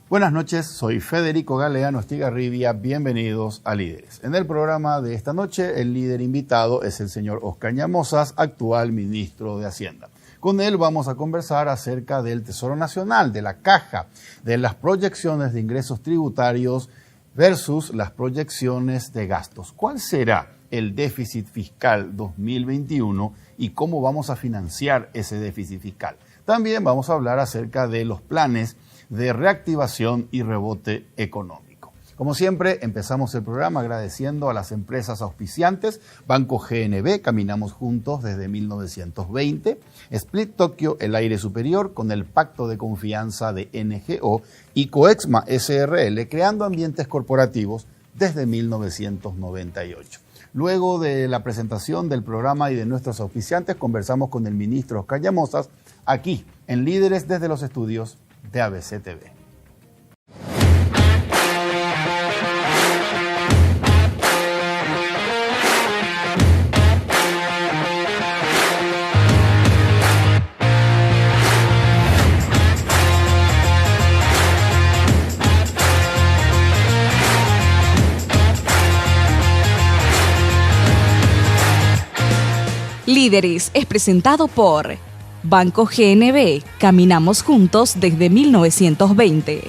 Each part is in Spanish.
Buenas noches, soy Federico Galeano Estigarribia, bienvenidos a Líderes. En el programa de esta noche, el líder invitado es el señor Oscar Ñamozas, actual ministro de Hacienda. Con él vamos a conversar acerca del Tesoro Nacional, de la caja, de las proyecciones de ingresos tributarios versus las proyecciones de gastos. ¿Cuál será el déficit fiscal 2021 y cómo vamos a financiar ese déficit fiscal? También vamos a hablar acerca de los planes de reactivación y rebote económico. Como siempre, empezamos el programa agradeciendo a las empresas auspiciantes, Banco GNB, caminamos juntos desde 1920, Split Tokyo, el aire superior, con el pacto de confianza de NGO, y Coexma SRL, creando ambientes corporativos desde 1998. Luego de la presentación del programa y de nuestros auspiciantes, conversamos con el ministro Oscar Ñamozas, aquí en Líderes desde los estudios de ABC TV. Líderes es presentado por Banco GNB, caminamos juntos desde 1920.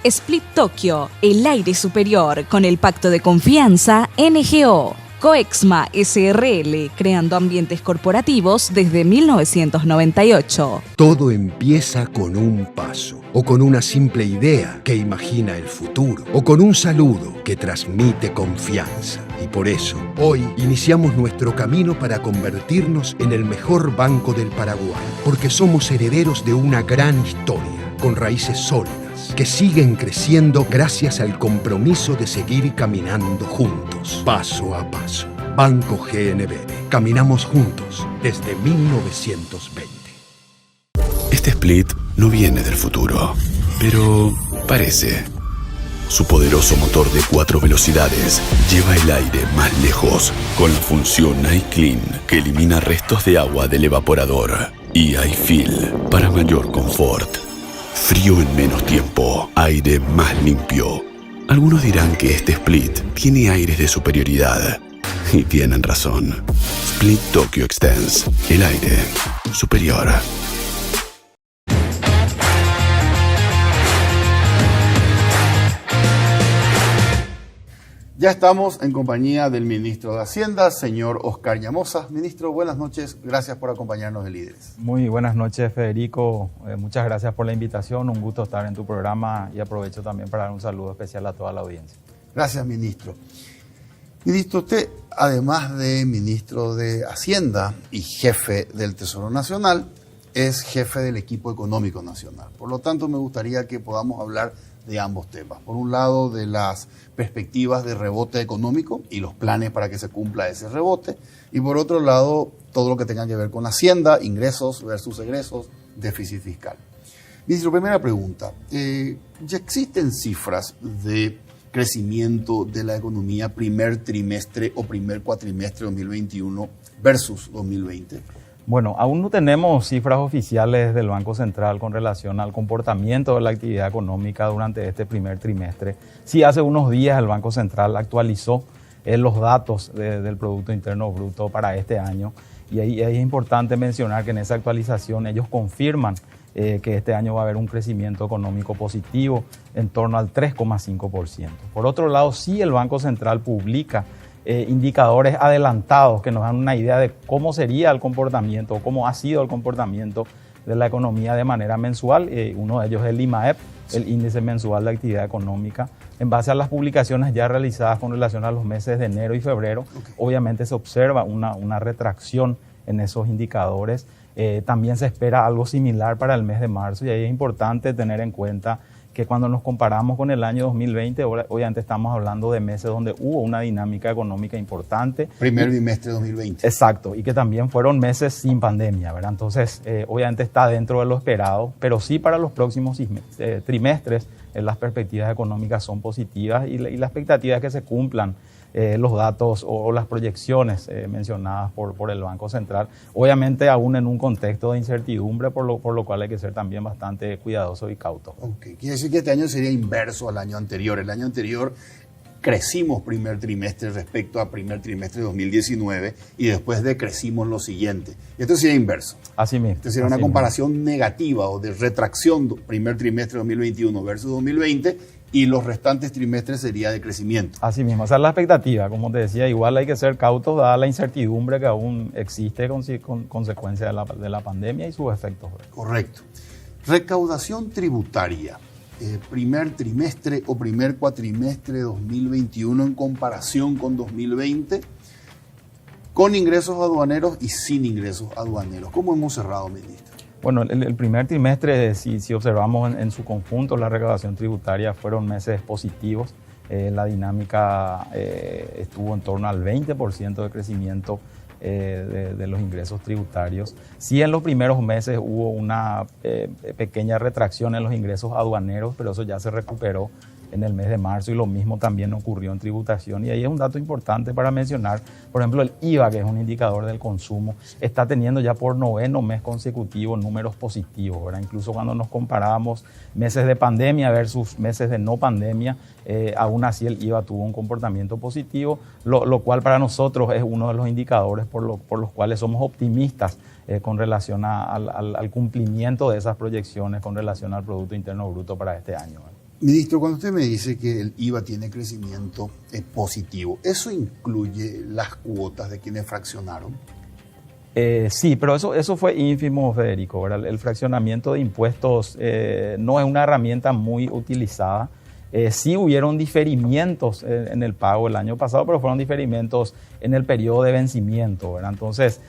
Split Tokyo, el aire superior, con el pacto de confianza NGO. Coexma SRL, creando ambientes corporativos desde 1998. Todo empieza con un paso, o con una simple idea que imagina el futuro, o con un saludo que transmite confianza. Y por eso, hoy iniciamos nuestro camino para convertirnos en el mejor banco del Paraguay, porque somos herederos de una gran historia, con raíces sólidas, que siguen creciendo gracias al compromiso de seguir caminando juntos, paso a paso. Banco GNB, caminamos juntos desde 1920. Este Split no viene del futuro, pero parece. Su poderoso motor de 4 velocidades lleva el aire más lejos con la función iClean que elimina restos de agua del evaporador y iFill para mayor confort. Frío en menos tiempo, aire más limpio. Algunos dirán que este Split tiene aires de superioridad y tienen razón. Split Tokyo Extends, el aire superior. Ya estamos en compañía del ministro de Hacienda, señor Oscar Ñamozas. Ministro, buenas noches. Gracias por acompañarnos en Líderes. Muy buenas noches, Federico. Muchas gracias por la invitación. Un gusto estar en tu programa y aprovecho también para dar un saludo especial a toda la audiencia. Gracias, ministro. Ministro, usted, además de ministro de Hacienda y jefe del Tesoro Nacional, es jefe del equipo económico nacional. Por lo tanto, me gustaría que podamos hablar de ambos temas. Por un lado, de las perspectivas de rebote económico y los planes para que se cumpla ese rebote. Y por otro lado, todo lo que tenga que ver con Hacienda, ingresos versus egresos, déficit fiscal. Ministro, primera pregunta. ¿Ya existen cifras de crecimiento de la economía primer trimestre o primer cuatrimestre de 2021 versus 2020? Bueno, aún no tenemos cifras oficiales del Banco Central con relación al comportamiento de la actividad económica durante este primer trimestre. Sí, hace unos días el Banco Central actualizó los datos del Producto Interno Bruto para este año y ahí es importante mencionar que en esa actualización ellos confirman que este año va a haber un crecimiento económico positivo en torno al 3,5%. Por otro lado, sí el Banco Central publica indicadores adelantados que nos dan una idea de cómo sería el comportamiento, cómo ha sido el comportamiento de la economía de manera mensual. Uno de ellos es el IMAEP, el Índice Mensual de Actividad Económica. En base a las publicaciones ya realizadas con relación a los meses de enero y febrero, obviamente se observa una retracción en esos indicadores. También se espera algo similar para el mes de marzo y ahí es importante tener en cuenta que cuando nos comparamos con el año 2020, obviamente estamos hablando de meses donde hubo una dinámica económica importante. Primer bimestre de 2020. Exacto, y que también fueron meses sin pandemia, ¿verdad? Entonces, obviamente está dentro de lo esperado, pero sí para los próximos trimestres las perspectivas económicas son positivas y la expectativa es que se cumplan los datos o las proyecciones mencionadas por el Banco Central, obviamente aún en un contexto de incertidumbre, por lo cual hay que ser también bastante cuidadoso y cauto. Okay. Quiere decir que este año sería inverso al año anterior. El año anterior crecimos primer trimestre respecto a primer trimestre de 2019 y después decrecimos lo siguiente. Y esto sería inverso. Así mismo. Esto sería una comparación negativa o de retracción primer trimestre de 2021 versus 2020 y los restantes trimestres sería de crecimiento. Así mismo, esa es la expectativa. Como te decía, igual hay que ser cautos dada la incertidumbre que aún existe con consecuencia de la pandemia y sus efectos. Correcto. Recaudación tributaria. Primer trimestre o primer cuatrimestre de 2021 en comparación con 2020, con ingresos aduaneros y sin ingresos aduaneros. ¿Cómo hemos cerrado, ministro? Bueno, el primer trimestre, si observamos en su conjunto, la recaudación tributaria fueron meses positivos. La dinámica estuvo en torno al 20% de crecimiento de los ingresos tributarios. Sí, en los primeros meses hubo una pequeña retracción en los ingresos aduaneros, pero eso ya se recuperó en el mes de marzo y lo mismo también ocurrió en tributación. Y ahí es un dato importante para mencionar, por ejemplo, el IVA, que es un indicador del consumo, está teniendo ya por 9º mes consecutivo números positivos, ¿verdad? Incluso cuando nos comparábamos meses de pandemia versus meses de no pandemia, aún así el IVA tuvo un comportamiento positivo, lo cual para nosotros es uno de los indicadores por los cuales somos optimistas con relación al cumplimiento de esas proyecciones con relación al Producto Interno Bruto para este año, ¿verdad? Ministro, cuando usted me dice que el IVA tiene crecimiento positivo, ¿eso incluye las cuotas de quienes fraccionaron? Sí, pero eso fue ínfimo, Federico, ¿verdad? El fraccionamiento de impuestos no es una herramienta muy utilizada. Sí hubieron diferimientos en el pago el año pasado, pero fueron diferimientos en el periodo de vencimiento, ¿verdad? Entonces,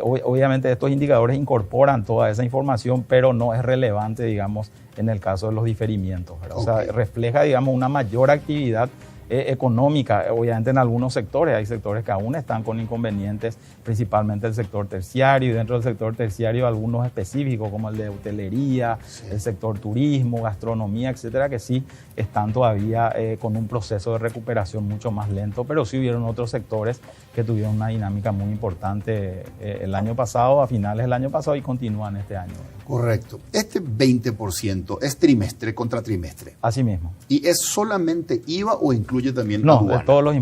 obviamente estos indicadores incorporan toda esa información, pero no es relevante, digamos, en el caso de los diferimientos, ¿verdad? Okay. O sea, refleja, digamos, una mayor actividad económica, obviamente en algunos sectores. Hay sectores que aún están con inconvenientes, principalmente el sector terciario, y dentro del sector terciario algunos específicos como el de hotelería, sí, el sector turismo, gastronomía, etcétera, que sí están todavía con un proceso de recuperación mucho más lento, pero sí hubieron otros sectores que tuvieron una dinámica muy importante el año pasado, a finales del año pasado, y continúan este año. Correcto. Este 20% es trimestre contra trimestre. Así mismo. ¿Y es solamente IVA o incluye también no, aduana? De todos los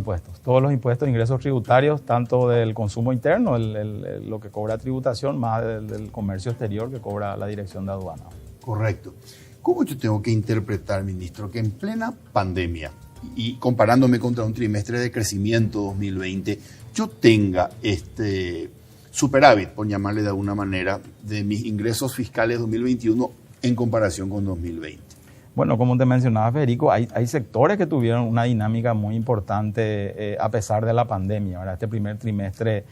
impuestos, ingresos tributarios, tanto del consumo interno, lo que cobra tributación, más del comercio exterior que cobra la dirección de aduana. Correcto. ¿Cómo yo tengo que interpretar, ministro, que en plena pandemia y comparándome contra un trimestre de crecimiento 2020, yo tenga este superávit, por llamarle de alguna manera, de mis ingresos fiscales 2021 en comparación con 2020? Bueno, como te mencionaba, Federico, hay sectores que tuvieron una dinámica muy importante a pesar de la pandemia, ¿verdad? Este primer trimestre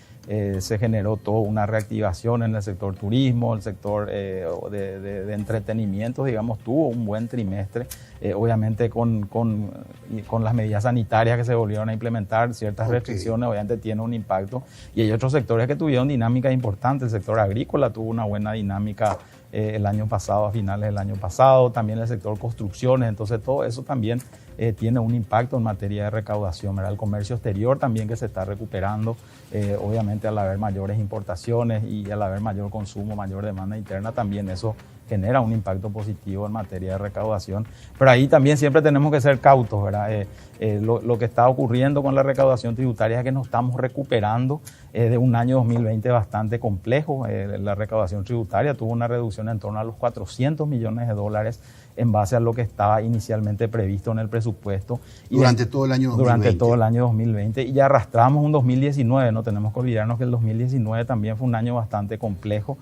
se generó toda una reactivación en el sector turismo, el sector de entretenimiento, digamos, tuvo un buen trimestre. Obviamente con las medidas sanitarias que se volvieron a implementar, ciertas restricciones, obviamente tiene un impacto. Y hay otros sectores que tuvieron dinámicas importantes. El sector agrícola tuvo una buena dinámica el año pasado, a finales del año pasado, también el sector construcciones, entonces todo eso también tiene un impacto en materia de recaudación, ¿verdad? El comercio exterior también, que se está recuperando, obviamente al haber mayores importaciones y al haber mayor consumo, mayor demanda interna, también eso genera un impacto positivo en materia de recaudación. Pero ahí también siempre tenemos que ser cautos, ¿verdad? Lo que está ocurriendo con la recaudación tributaria es que nos estamos recuperando de un año 2020 bastante complejo. La recaudación tributaria tuvo una reducción en torno a los $400 millones en base a lo que estaba inicialmente previsto en el presupuesto. Y durante todo el año 2020. Durante todo el año 2020. Y ya arrastramos un 2019, no tenemos que olvidarnos que el 2019 también fue un año bastante complejo,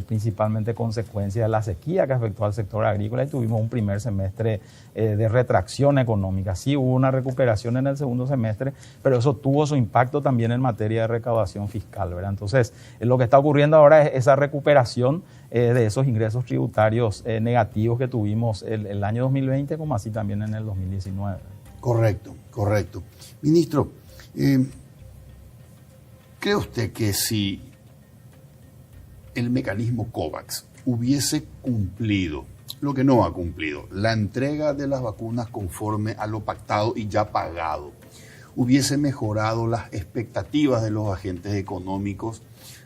principalmente consecuencia de la sequía que afectó al sector agrícola, y tuvimos un primer semestre de retracción económica. Sí hubo una recuperación en el segundo semestre, pero eso tuvo su impacto también en materia de recaudación fiscal, ¿verdad? Entonces, lo que está ocurriendo ahora es esa recuperación de esos ingresos tributarios negativos que tuvimos el año 2020, como así también en el 2019. Correcto, correcto. Ministro, ¿cree usted que si el mecanismo COVAX hubiese cumplido lo que no ha cumplido, la entrega de las vacunas conforme a lo pactado y ya pagado, hubiese mejorado las expectativas de los agentes económicos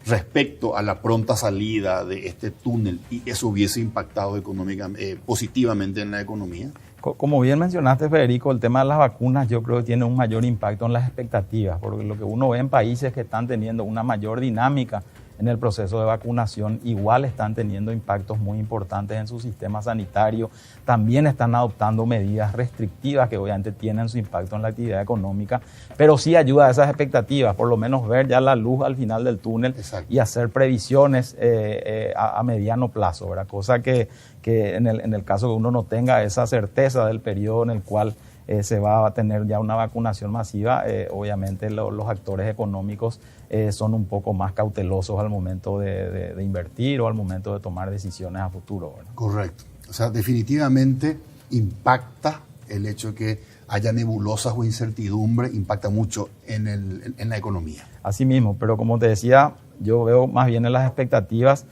respecto a la pronta salida de este túnel y eso hubiese impactado positivamente en la economía? Como bien mencionaste, Federico, el tema de las vacunas yo creo que tiene un mayor impacto en las expectativas, porque lo que uno ve en países que están teniendo una mayor dinámica en el proceso de vacunación, igual están teniendo impactos muy importantes en su sistema sanitario, también están adoptando medidas restrictivas que obviamente tienen su impacto en la actividad económica, pero sí ayuda a esas expectativas, por lo menos ver ya la luz al final del túnel. Exacto. Y hacer previsiones a mediano plazo, ¿verdad? Cosa que en el caso que uno no tenga esa certeza del periodo en el cual se va a tener ya una vacunación masiva, obviamente los actores económicos son un poco más cautelosos al momento de invertir o al momento de tomar decisiones a futuro, ¿verdad? Correcto. O sea, definitivamente impacta el hecho de que haya nebulosas o incertidumbre, impacta mucho en la economía. Así mismo, pero como te decía, yo veo más bien en las expectativas,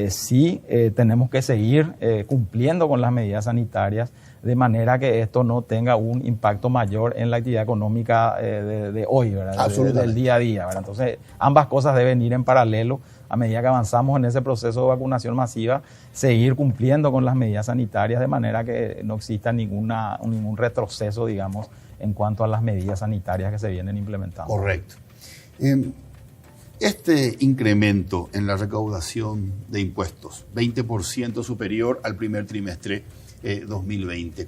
sí tenemos que seguir cumpliendo con las medidas sanitarias, de manera que esto no tenga un impacto mayor en la actividad económica de hoy, ¿verdad? Del día a día, ¿verdad? Entonces, ambas cosas deben ir en paralelo. A medida que avanzamos en ese proceso de vacunación masiva, seguir cumpliendo con las medidas sanitarias de manera que no exista ningún retroceso, digamos, en cuanto a las medidas sanitarias que se vienen implementando. Correcto. Este incremento en la recaudación de impuestos, 20% superior al primer trimestre 2020,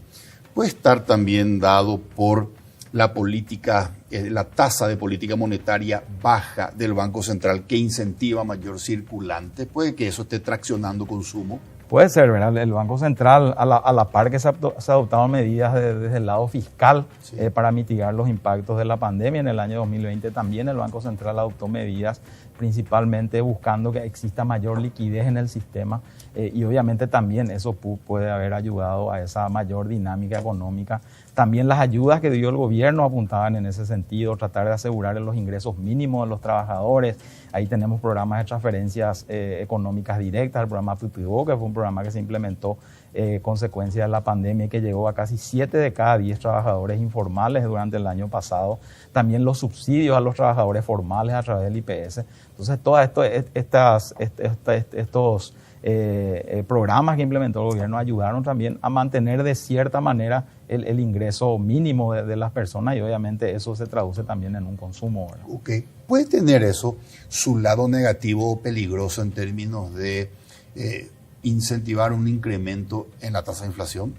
puede estar también dado por la política, la tasa de política monetaria baja del Banco Central que incentiva mayor circulante. ¿Puede que eso esté traccionando consumo? Puede ser, ¿verdad? El Banco Central, a la par que se adoptaron medidas desde el lado fiscal, sí, para mitigar los impactos de la pandemia, en el año 2020 también el Banco Central adoptó medidas principalmente buscando que exista mayor liquidez en el sistema y obviamente también eso puede haber ayudado a esa mayor dinámica económica. También las ayudas que dio el gobierno apuntaban en ese sentido, tratar de asegurar los ingresos mínimos de los trabajadores. Ahí tenemos programas de transferencias económicas directas, el programa PPO, que fue un programa que se implementó consecuencia de la pandemia y que llegó a casi 7 de cada 10 trabajadores informales durante el año pasado. También los subsidios a los trabajadores formales a través del IPS. Entonces, todos estos programas que implementó el gobierno ayudaron también a mantener de cierta manera el ingreso mínimo de las personas y obviamente eso se traduce también en un consumo, ¿verdad? Ok. ¿Puede tener eso su lado negativo o peligroso en términos de incentivar un incremento en la tasa de inflación?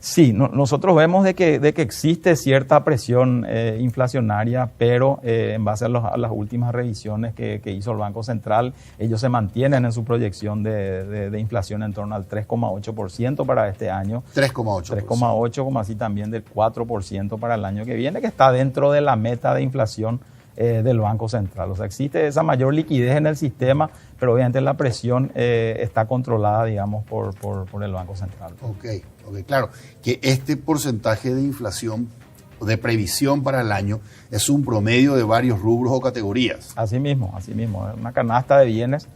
Sí, nosotros vemos de que existe cierta presión inflacionaria, pero en base a las últimas revisiones que hizo el Banco Central, ellos se mantienen en su proyección de inflación en torno al 3,8% para este año. 3,8%, como así también del 4% para el año que viene, que está dentro de la meta de inflación del Banco Central. O sea, existe esa mayor liquidez en el sistema, pero obviamente la presión está controlada, digamos, por el Banco Central. Ok, claro, que este porcentaje de inflación, de previsión para el año, es un promedio de varios rubros o categorías. Así mismo, una canasta de bienes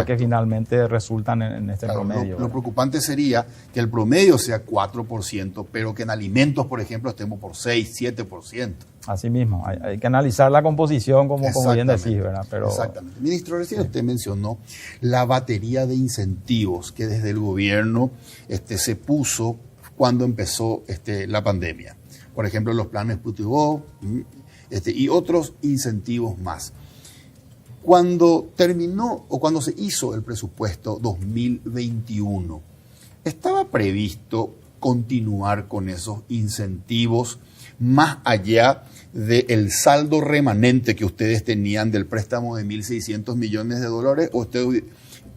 que finalmente resultan en este promedio. Lo preocupante sería que el promedio sea 4%, pero que en alimentos, por ejemplo, estemos por 6, 7%. Así mismo, hay que analizar la composición, como bien decís, ¿verdad? Pero, exactamente. Ministro, recién usted mencionó la batería de incentivos que desde el gobierno se puso cuando empezó la pandemia. Por ejemplo, los planes PTO y otros incentivos más. Cuando terminó o cuando se hizo el presupuesto 2021, ¿estaba previsto continuar con esos incentivos más allá del saldo remanente que ustedes tenían del préstamo de $1.600 millones? ¿O ustedes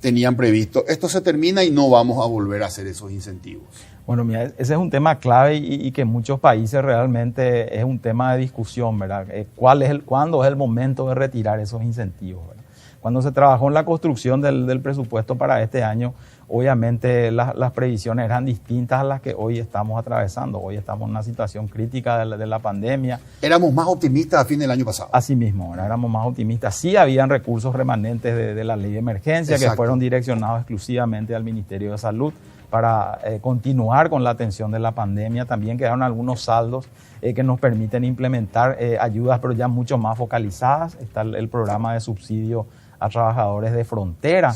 tenían previsto, esto se termina y no vamos a volver a hacer esos incentivos? Bueno, mira, ese es un tema clave y que en muchos países realmente es un tema de discusión, ¿verdad? ¿Cuándo es el momento de retirar esos incentivos, ¿verdad? Cuando se trabajó en la construcción del presupuesto para este año, obviamente las previsiones eran distintas a las que hoy estamos atravesando. Hoy estamos en una situación crítica de la pandemia. ¿Éramos más optimistas a fin del año pasado? Así mismo, éramos más optimistas. Sí habían recursos remanentes de la ley de emergencia. Exacto. Que fueron direccionados exclusivamente al Ministerio de Salud. para continuar con la atención de la pandemia. También quedaron algunos saldos que nos permiten implementar ayudas, pero ya mucho más focalizadas. Está el programa de subsidio a trabajadores de frontera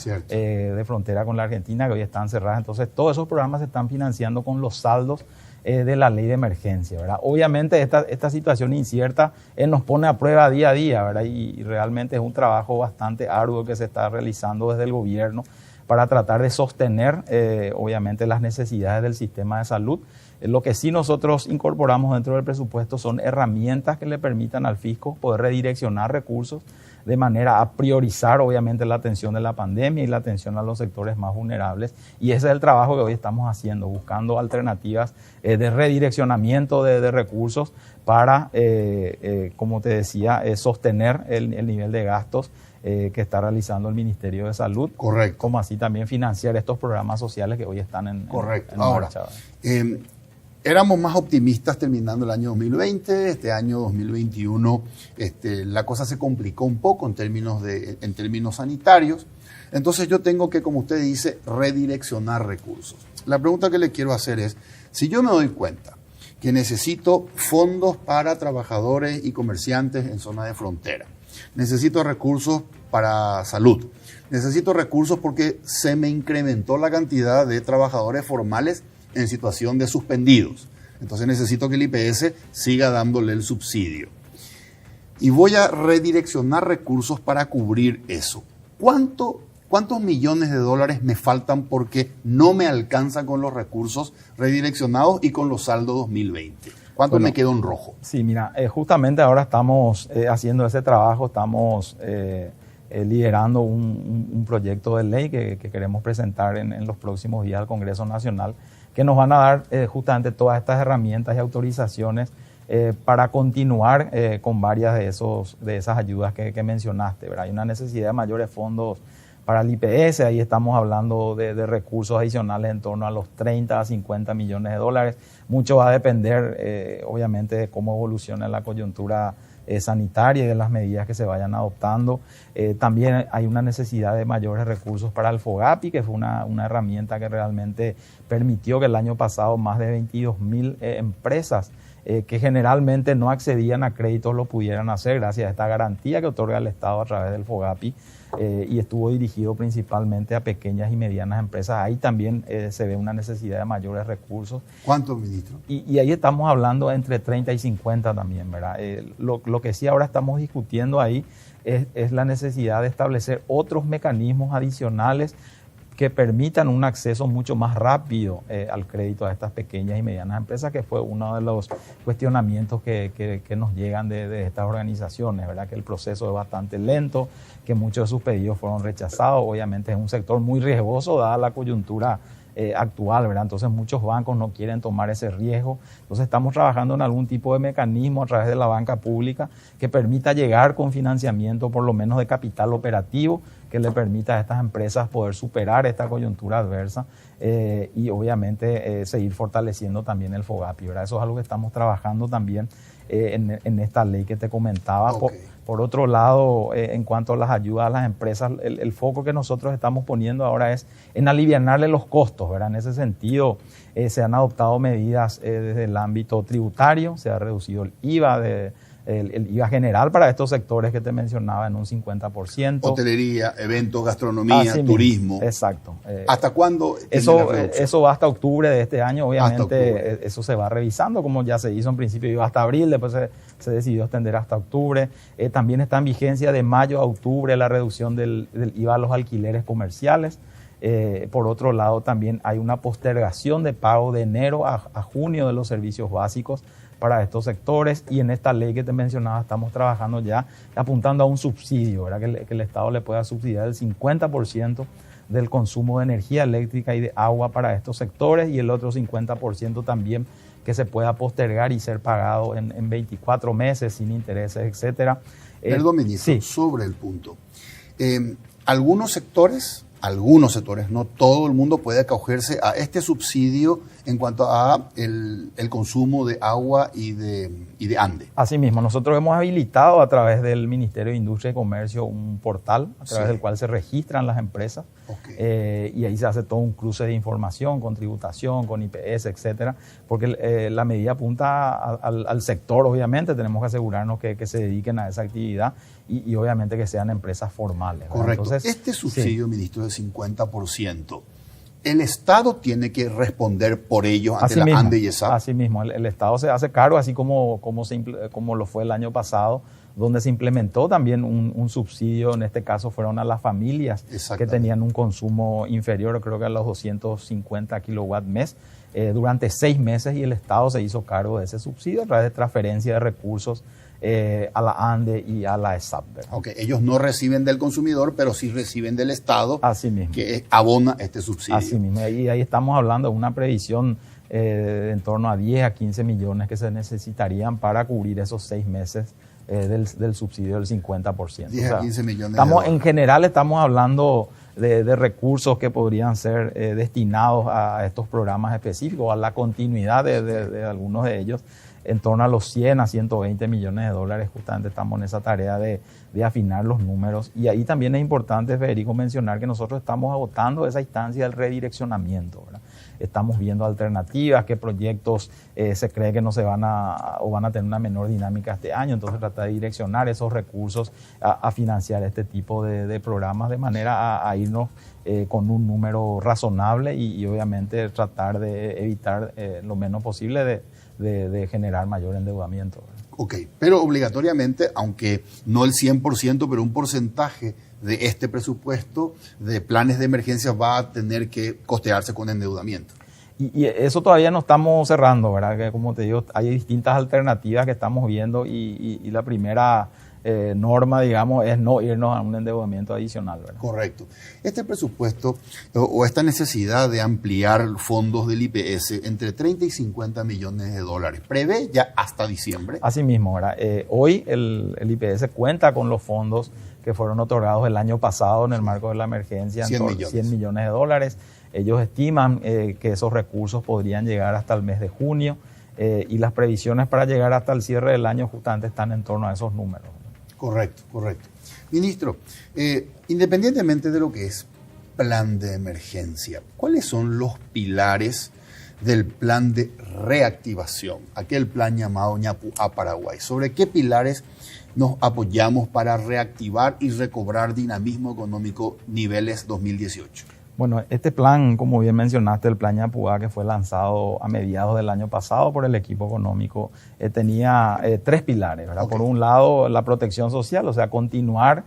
con la Argentina, que hoy están cerradas. Entonces, todos esos programas se están financiando con los saldos de la ley de emergencia, ¿verdad? Obviamente, esta situación incierta nos pone a prueba día a día, ¿verdad? Y realmente es un trabajo bastante arduo que se está realizando desde el gobierno para tratar de sostener, obviamente, las necesidades del sistema de salud. Lo que sí nosotros incorporamos dentro del presupuesto son herramientas que le permitan al fisco poder redireccionar recursos de manera a priorizar, obviamente, la atención de la pandemia y la atención a los sectores más vulnerables. Y ese es el trabajo que hoy estamos haciendo, buscando alternativas de redireccionamiento de recursos para, como te decía, sostener el nivel de gastos que está realizando el Ministerio de Salud. Correcto. Como así también financiar estos programas sociales que hoy están en Ahora, marcha. Éramos más optimistas terminando el año 2020, este año 2021 la cosa se complicó un poco en términos sanitarios. Entonces yo tengo que, como usted dice, redireccionar recursos. La pregunta que le quiero hacer es, si yo me doy cuenta que necesito fondos para trabajadores y comerciantes en zona de frontera, necesito recursos para salud, necesito recursos porque se me incrementó la cantidad de trabajadores formales en situación de suspendidos. Entonces necesito que el IPS siga dándole el subsidio. Y voy a redireccionar recursos para cubrir eso. ¿Cuántos millones de dólares me faltan porque no me alcanza con los recursos redireccionados y con los saldos 2020? ¿Cuánto me quedó en rojo? Sí, mira, justamente ahora estamos haciendo ese trabajo, estamos liderando un proyecto de ley que queremos presentar en los próximos días al Congreso Nacional, que nos van a dar justamente todas estas herramientas y autorizaciones para continuar con varias de esas ayudas que mencionaste, ¿verdad? Hay una necesidad de mayores fondos para el IPS, ahí estamos hablando de recursos adicionales en torno a los 30 a 50 millones de dólares. Mucho va a depender, obviamente, de cómo evoluciona la coyuntura sanitaria y de las medidas que se vayan adoptando. También hay una necesidad de mayores recursos para el FOGAPI, que fue una herramienta que realmente permitió que el año pasado más de 22.000 empresas que generalmente no accedían a créditos lo pudieran hacer gracias a esta garantía que otorga el Estado a través del FOGAPI, y estuvo dirigido principalmente a pequeñas y medianas empresas. Ahí también se ve una necesidad de mayores recursos. ¿Cuántos, ministro? Y ahí estamos hablando entre 30 y 50 también, ¿verdad? Lo que sí ahora estamos discutiendo ahí es la necesidad de establecer otros mecanismos adicionales que permitan un acceso mucho más rápido al crédito a estas pequeñas y medianas empresas, que fue uno de los cuestionamientos que nos llegan de estas organizaciones, ¿verdad? Que el proceso es bastante lento, que muchos de sus pedidos fueron rechazados. Obviamente es un sector muy riesgoso dada la coyuntura actual, ¿verdad? Entonces muchos bancos no quieren tomar ese riesgo. Entonces estamos trabajando en algún tipo de mecanismo a través de la banca pública que permita llegar con financiamiento, por lo menos de capital operativo, que le permita a estas empresas poder superar esta coyuntura adversa y obviamente seguir fortaleciendo también el FOGAPI, ¿verdad? Eso es algo que estamos trabajando también en esta ley que te comentaba. Okay. Por otro lado, en cuanto a las ayudas a las empresas, el foco que nosotros estamos poniendo ahora es en alivianarle los costos, ¿verdad? En ese sentido, se han adoptado medidas desde el ámbito tributario, se ha reducido el IVA el IVA general para estos sectores que te mencionaba en un 50%. Hotelería, eventos, gastronomía, turismo. Exacto. ¿Hasta cuándo? Eso va hasta octubre de este año. Obviamente eso se va revisando, como ya se hizo en principio, iba hasta abril, después se decidió extender hasta octubre. También está en vigencia de mayo a octubre la reducción del IVA a los alquileres comerciales. Por otro lado, también hay una postergación de pago de enero a junio de los servicios básicos para estos sectores, y en esta ley que te mencionaba estamos trabajando ya apuntando a un subsidio, ¿verdad? Que el Estado le pueda subsidiar el 50% del consumo de energía eléctrica y de agua para estos sectores, y el otro 50% también que se pueda postergar y ser pagado en 24 meses sin intereses, etcétera. Perdón, ministro, sí. Sobre el punto. Algunos sectores, no todo el mundo puede acogerse a este subsidio en cuanto a el consumo de agua y de ANDE. Asimismo, nosotros hemos habilitado a través del Ministerio de Industria y Comercio un portal a través del cual se registran las empresas. Okay. Y ahí se hace todo un cruce de información con tributación, con IPS, etcétera, porque la medida apunta al sector, obviamente, tenemos que asegurarnos que se dediquen a esa actividad y obviamente que sean empresas formales, ¿verdad? Correcto. Entonces, este subsidio, ministro, de 50%, ¿el Estado tiene que responder por ello ante la ANDE y ESAP? Así mismo, el Estado se hace cargo, así como lo fue el año pasado, donde se implementó también un subsidio, en este caso fueron a las familias que tenían un consumo inferior, creo que a los 250 kilowatt mes, durante 6 meses, y el Estado se hizo cargo de ese subsidio a través de transferencia de recursos a la ANDE y a la ESAP. Okay. Ellos no reciben del consumidor, pero sí reciben del Estado, así mismo, que abona este subsidio. Así mismo, y ahí estamos hablando de una previsión en torno a 10 a 15 millones que se necesitarían para cubrir esos 6 meses del subsidio del 50%. 10 a 15 millones en general estamos hablando de recursos que podrían ser destinados a estos programas específicos, a la continuidad de algunos de ellos, en torno a los 100 a 120 millones de dólares. Justamente estamos en esa tarea de afinar los números. Y ahí también es importante, Federico, mencionar que nosotros estamos agotando esa instancia del redireccionamiento, ¿verdad? Estamos viendo alternativas, qué proyectos se cree que no se van a tener una menor dinámica este año. Entonces trata de direccionar esos recursos a financiar este tipo de programas de manera a irnos con un número razonable y obviamente tratar de evitar lo menos posible de generar mayor endeudamiento. Ok, pero obligatoriamente, aunque no el 100%, pero un porcentaje de este presupuesto de planes de emergencia va a tener que costearse con endeudamiento. Y eso todavía no estamos cerrando, ¿verdad? Que como te digo, hay distintas alternativas que estamos viendo y la primera norma, digamos, es no irnos a un endeudamiento adicional, ¿verdad? Correcto. Este presupuesto o esta necesidad de ampliar fondos del IPS entre 30 y 50 millones de dólares, ¿prevé ya hasta diciembre? Así mismo, ¿verdad? Hoy el IPS cuenta con los fondos que fueron otorgados el año pasado en el marco de la emergencia, 100 millones de dólares. Ellos estiman que esos recursos podrían llegar hasta el mes de junio y las previsiones para llegar hasta el cierre del año justamente están en torno a esos números. Correcto, correcto. Ministro, independientemente de lo que es plan de emergencia, ¿cuáles son los pilares del plan de reactivación? Aquel plan llamado Ñapu a Paraguay. ¿Sobre qué pilares nos apoyamos para reactivar y recobrar dinamismo económico niveles 2018? Bueno, este plan, como bien mencionaste, el plan Ñapuá, que fue lanzado a mediados del año pasado por el equipo económico, tenía 3 pilares, ¿verdad? Okay. Por un lado, la protección social, o sea, continuar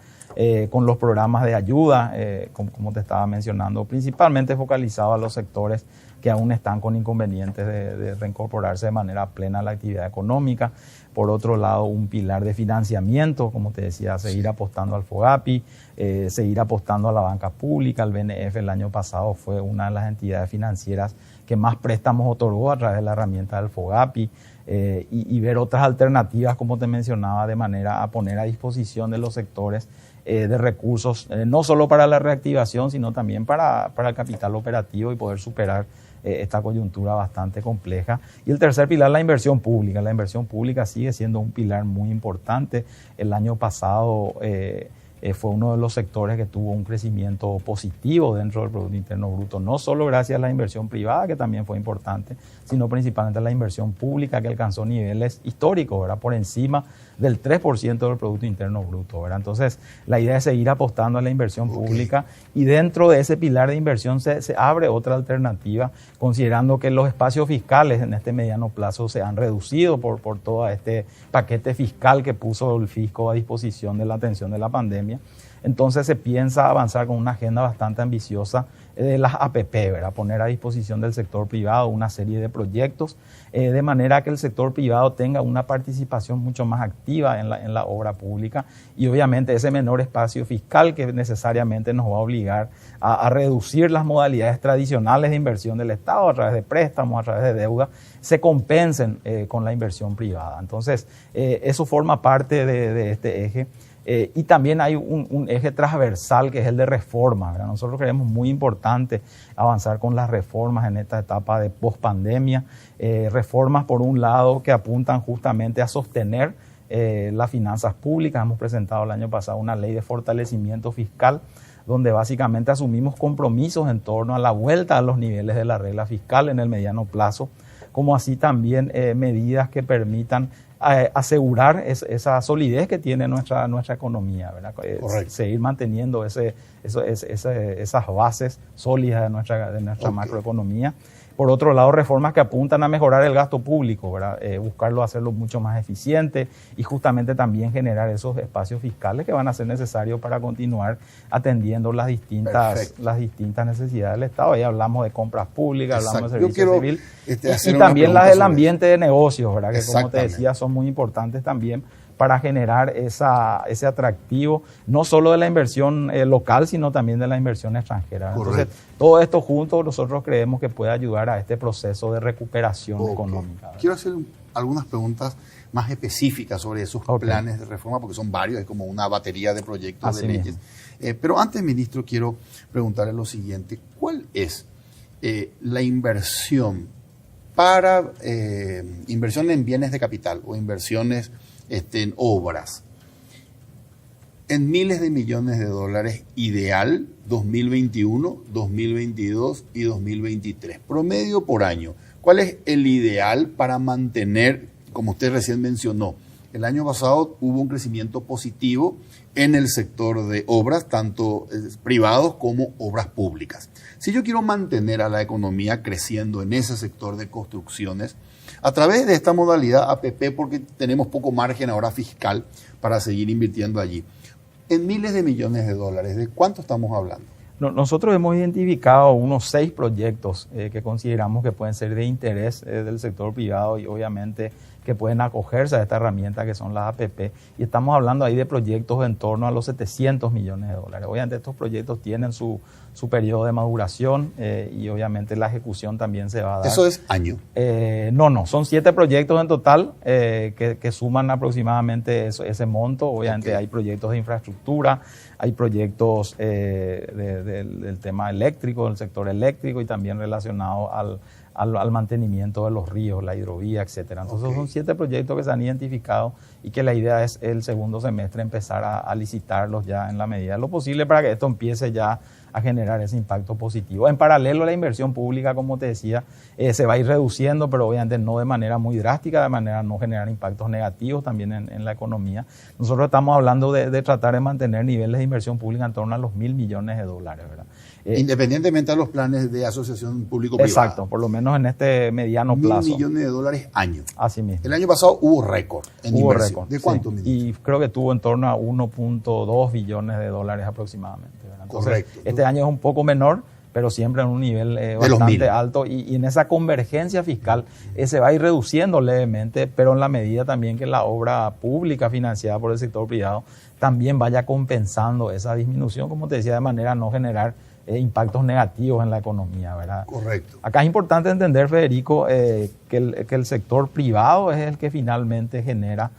con los programas de ayuda, como te estaba mencionando, principalmente focalizado a los sectores que aún están con inconvenientes de reincorporarse de manera plena a la actividad económica. Por otro lado, un pilar de financiamiento, como te decía, seguir apostando al FOGAPI, seguir apostando a la banca pública. El BNF el año pasado fue una de las entidades financieras que más préstamos otorgó a través de la herramienta del FOGAPI, y ver otras alternativas, como te mencionaba, de manera a poner a disposición de los sectores de recursos, no solo para la reactivación, sino también para el capital operativo y poder superar esta coyuntura bastante compleja. Y el tercer pilar, la inversión pública. La inversión pública sigue siendo un pilar muy importante. El año pasado fue uno de los sectores que tuvo un crecimiento positivo dentro del Producto Interno Bruto, no solo gracias a la inversión privada, que también fue importante, sino principalmente a la inversión pública, que alcanzó niveles históricos, ¿verdad? Por encima del 3% del Producto Interno Bruto, ¿verdad? Entonces, la idea es seguir apostando a la inversión pública, y dentro de ese pilar de inversión se abre otra alternativa, considerando que los espacios fiscales en este mediano plazo se han reducido por todo este paquete fiscal que puso el fisco a disposición de la atención de la pandemia. Entonces se piensa avanzar con una agenda bastante ambiciosa de las APP, ¿verdad? Poner a disposición del sector privado una serie de proyectos, de manera que el sector privado tenga una participación mucho más activa en la obra pública, y obviamente ese menor espacio fiscal que necesariamente nos va a obligar a reducir las modalidades tradicionales de inversión del Estado a través de préstamos, a través de deuda, se compensen con la inversión privada. Entonces, eso forma parte de este eje. Y también hay un eje transversal que es el de reformas, ¿verdad? Nosotros creemos muy importante avanzar con las reformas en esta etapa de pospandemia. Reformas, por un lado, que apuntan justamente a sostener las finanzas públicas. Hemos presentado el año pasado una ley de fortalecimiento fiscal, donde básicamente asumimos compromisos en torno a la vuelta a los niveles de la regla fiscal en el mediano plazo, como así también medidas que permitan asegurar esa solidez que tiene nuestra economía, ¿verdad? Seguir manteniendo esas bases sólidas de nuestra macroeconomía. Por otro lado, reformas que apuntan a mejorar el gasto público, ¿verdad? Buscarlo hacerlo mucho más eficiente y justamente también generar esos espacios fiscales que van a ser necesarios para continuar atendiendo las distintas necesidades del Estado. Ahí hablamos de compras públicas, hablamos de servicio civil y también las del ambiente de negocios, ¿verdad? Que como te decía son muy importantes también para generar ese atractivo, no solo de la inversión local, sino también de la inversión extranjera. Entonces, todo esto junto nosotros creemos que puede ayudar a este proceso de recuperación económica, ¿verdad? Quiero hacer algunas preguntas más específicas sobre esos planes de reforma, porque son varios, es como una batería de proyectos de leyes. Pero antes, ministro, quiero preguntarle lo siguiente. ¿Cuál es la inversión para inversión en bienes de capital o inversiones en obras en miles de millones de dólares ideal 2021, 2022 y 2023? Promedio por año. ¿Cuál es el ideal para mantener, como usted recién mencionó, el año pasado hubo un crecimiento positivo en el sector de obras, tanto privados como obras públicas? Si yo quiero mantener a la economía creciendo en ese sector de construcciones, a través de esta modalidad APP, porque tenemos poco margen ahora fiscal para seguir invirtiendo allí, en miles de millones de dólares, ¿de cuánto estamos hablando? Nosotros hemos identificado unos 6 proyectos que consideramos que pueden ser de interés del sector privado y obviamente que pueden acogerse a esta herramienta que son las APP, y estamos hablando ahí de proyectos en torno a los 700 millones de dólares. Obviamente estos proyectos tienen su periodo de maduración y obviamente la ejecución también se va a dar. ¿Eso es año? No, son 7 proyectos en total que suman aproximadamente ese monto. Obviamente hay proyectos de infraestructura, hay proyectos del tema eléctrico, del sector eléctrico y también relacionados al mantenimiento de los ríos, la hidrovía, etcétera. Entonces son 7 proyectos que se han identificado y que la idea es el segundo semestre empezar a licitarlos ya en la medida de lo posible para que esto empiece ya a generar ese impacto positivo. En paralelo, la inversión pública, como te decía, se va a ir reduciendo, pero obviamente no de manera muy drástica, de manera a no generar impactos negativos también en la economía. Nosotros estamos hablando de tratar de mantener niveles de inversión pública en torno a los $1.000 millones, ¿verdad? Independientemente de los planes de asociación público-privada. Exacto, por lo menos en este mediano plazo. $1.000 millones año. Así mismo. El año pasado hubo récord en inversión. Récord, ¿De cuánto, sí. ministro? Y creo que tuvo en torno a $1.2 billones aproximadamente, ¿verdad? Entonces, correcto. Este año es un poco menor, pero siempre en un nivel bastante alto y en esa convergencia fiscal se va a ir reduciendo levemente, pero en la medida también que la obra pública financiada por el sector privado también vaya compensando esa disminución, como te decía, de manera a no generar impactos negativos en la economía, ¿verdad? Correcto. Acá es importante entender, Federico, que el sector privado es el que finalmente genera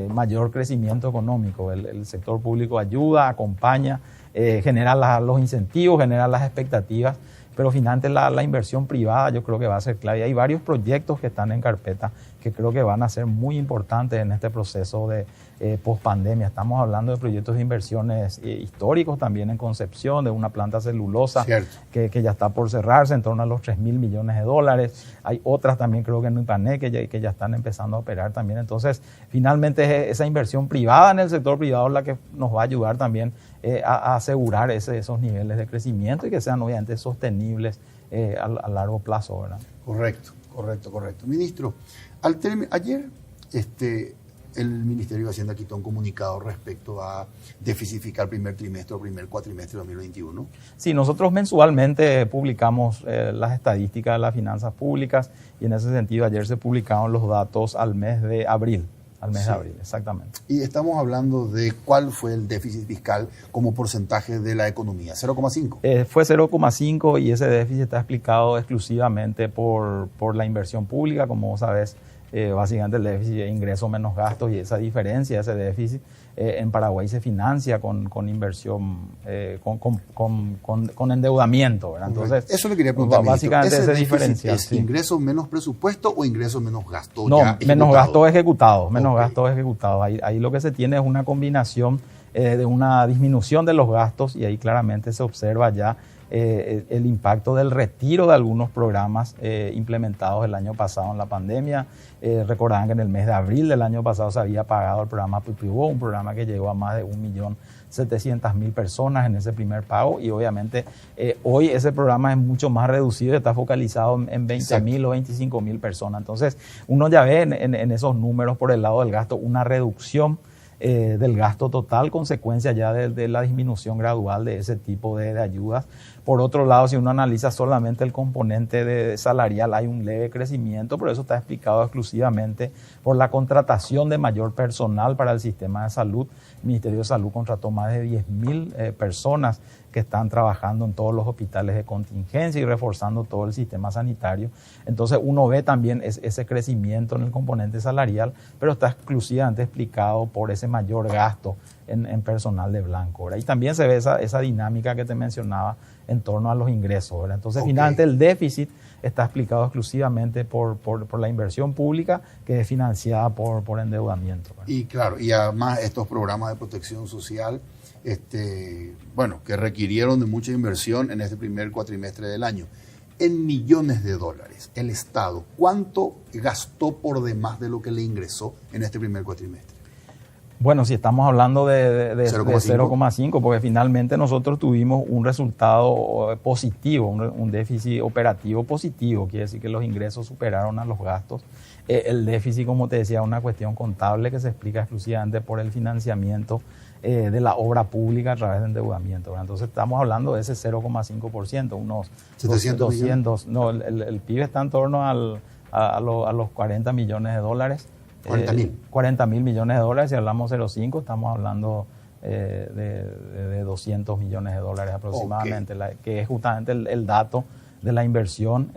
mayor crecimiento económico. El sector público ayuda, acompaña, genera los incentivos, genera las expectativas, pero finalmente la inversión privada yo creo que va a ser clave. Hay varios proyectos que están en carpeta que creo que van a ser muy importantes en este proceso de post-pandemia. Estamos hablando de proyectos de inversiones históricos también en Concepción, de una planta celulosa que ya está por cerrarse en torno a los $3.000 millones. Hay otras también creo que en Ipané que ya están empezando a operar también. Entonces, finalmente esa inversión privada en el sector privado es la que nos va a ayudar también a asegurar esos niveles de crecimiento y que sean obviamente sostenibles a largo plazo, ¿verdad? Correcto. Ministro, ayer el Ministerio de Hacienda quitó un comunicado respecto a déficit fiscal primer trimestre o primer cuatrimestre de 2021. Sí, nosotros mensualmente publicamos las estadísticas de las finanzas públicas y en ese sentido ayer se publicaron los datos al mes de abril. Al mes de abril, exactamente. Y estamos hablando de cuál fue el déficit fiscal como porcentaje de la economía, 0,5. Fue 0,5 y ese déficit está explicado exclusivamente por la inversión pública. Como vos sabés, básicamente el déficit es ingresos menos gastos y esa diferencia, ese déficit, en Paraguay se financia con inversión, con endeudamiento, ¿verdad? Entonces, eso le quería preguntar, básicamente ese diferencial. ¿Es ingresos menos presupuesto o ingresos menos gasto? No, menos gasto ejecutado, Ahí lo que se tiene es una combinación de una disminución de los gastos, y ahí claramente se observa ya el impacto del retiro de algunos programas implementados el año pasado en la pandemia. Recordarán que en el mes de abril del año pasado se había pagado el programa Pipibó, un programa que llegó a más de 1.700.000 personas en ese primer pago, y obviamente hoy ese programa es mucho más reducido, está focalizado en 20.000 o 25.000 personas. Entonces uno ya ve en esos números por el lado del gasto una reducción del gasto total, consecuencia ya de la disminución gradual de ese tipo de ayudas. Por otro lado, si uno analiza solamente el componente salarial, hay un leve crecimiento, pero eso está explicado exclusivamente por la contratación de mayor personal para el sistema de salud. El Ministerio de Salud contrató más de 10.000 personas que están trabajando en todos los hospitales de contingencia y reforzando todo el sistema sanitario. Entonces uno ve también ese crecimiento en el componente salarial, pero está exclusivamente explicado por ese mayor gasto en personal de blanco, ¿verdad? Y también se ve esa dinámica que te mencionaba en torno a los ingresos, ¿verdad? Entonces finalmente el déficit está explicado exclusivamente por la inversión pública, que es financiada por endeudamiento, ¿verdad? Y claro, y además estos programas de protección social, que requirieron de mucha inversión en este primer cuatrimestre del año. En millones de dólares, el Estado, ¿cuánto gastó por demás de lo que le ingresó en este primer cuatrimestre? Bueno, si estamos hablando de 0,5, porque finalmente nosotros tuvimos un resultado positivo, un déficit operativo positivo, quiere decir que los ingresos superaron a los gastos. El déficit, como te decía, es una cuestión contable que se explica exclusivamente por el financiamiento de la obra pública a través de endeudamiento, ¿verdad? Entonces estamos hablando de ese 0,5%, unos 200, no, el PIB está en torno a los 40 millones de dólares. 40 mil millones de dólares. Si hablamos 0,5, estamos hablando de 200 millones de dólares aproximadamente, que es justamente el dato de la inversión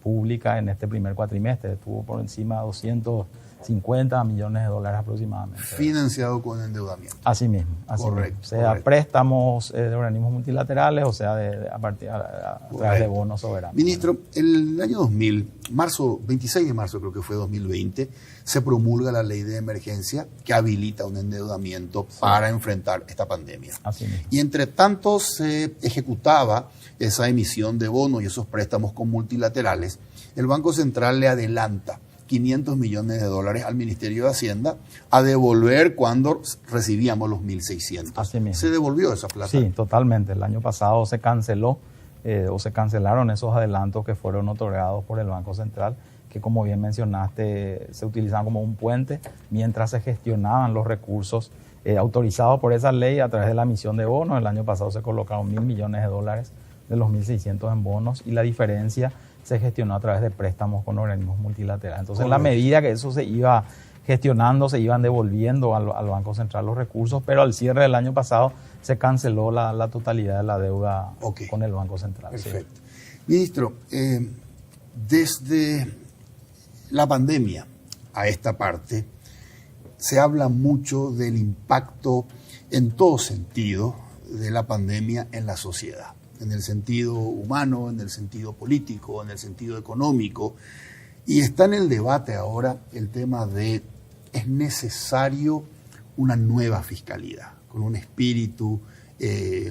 pública en este primer cuatrimestre. Estuvo por encima de 250 millones de dólares aproximadamente. Financiado con endeudamiento. Así mismo. Correcto. Mismo. Sea préstamos de organismos multilaterales, o sea a través de bonos soberanos. Ministro, el año 2000, 26 de marzo creo que fue 2020, se promulga la ley de emergencia que habilita un endeudamiento para enfrentar esta pandemia. Así mismo. Y entre tanto se ejecutaba esa emisión de bonos y esos préstamos con multilaterales. El Banco Central le adelanta 500 millones de dólares al Ministerio de Hacienda a devolver cuando recibíamos los 1.600. Así mismo. ¿Se devolvió esa plata? Sí, totalmente. El año pasado se canceló o se cancelaron esos adelantos que fueron otorgados por el Banco Central, que como bien mencionaste se utilizaban como un puente mientras se gestionaban los recursos autorizados por esa ley a través de la emisión de bonos. El año pasado se colocaron 1.000 millones de dólares de los 1.600 en bonos, y la diferencia se gestionó a través de préstamos con organismos multilaterales. Entonces, en la medida que eso se iba gestionando, se iban devolviendo al Banco Central los recursos, pero al cierre del año pasado se canceló la totalidad de la deuda con el Banco Central. Perfecto. Sí. Ministro, desde la pandemia a esta parte, se habla mucho del impacto en todo sentido de la pandemia en la sociedad, en el sentido humano, en el sentido político, en el sentido económico. Y está en el debate ahora el tema de, ¿es necesario una nueva fiscalidad con un espíritu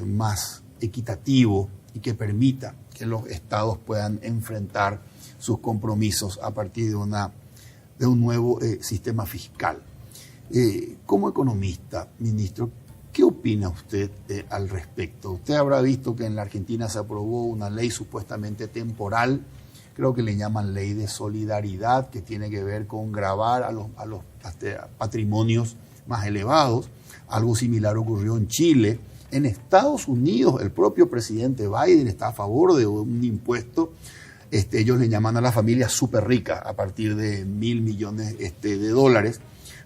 más equitativo y que permita que los estados puedan enfrentar sus compromisos a partir de un nuevo sistema fiscal? Como economista, ministro, ¿qué opina usted al respecto? Usted habrá visto que en la Argentina se aprobó una ley supuestamente temporal, creo que le llaman ley de solidaridad, que tiene que ver con gravar a los patrimonios más elevados. Algo similar ocurrió en Chile. En Estados Unidos, el propio presidente Biden está a favor de un impuesto. Ellos le llaman a las familias súper ricas a partir de 1.000 millones de dólares.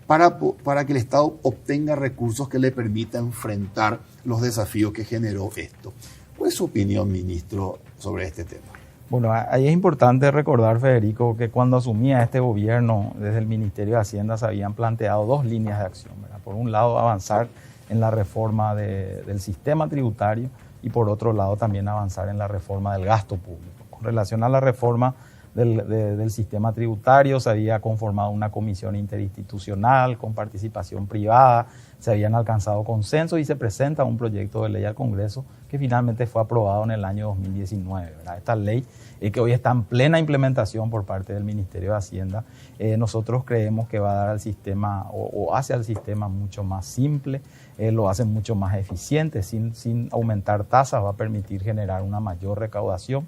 Para que el Estado obtenga recursos que le permitan enfrentar los desafíos que generó esto. ¿Cuál es su opinión, ministro, sobre este tema? Bueno, ahí es importante recordar, Federico, que cuando asumía este gobierno, desde el Ministerio de Hacienda se habían planteado dos líneas de acción, ¿verdad? Por un lado, avanzar en la reforma del sistema tributario, y por otro lado también avanzar en la reforma del gasto público. Con relación a la reforma del sistema tributario, se había conformado una comisión interinstitucional con participación privada, se habían alcanzado consensos y se presenta un proyecto de ley al Congreso que finalmente fue aprobado en el año 2019, ¿verdad? Esta ley que hoy está en plena implementación por parte del Ministerio de Hacienda, nosotros creemos que va a dar al sistema o hace al sistema mucho más simple, lo hace mucho más eficiente, sin aumentar tasas, va a permitir generar una mayor recaudación.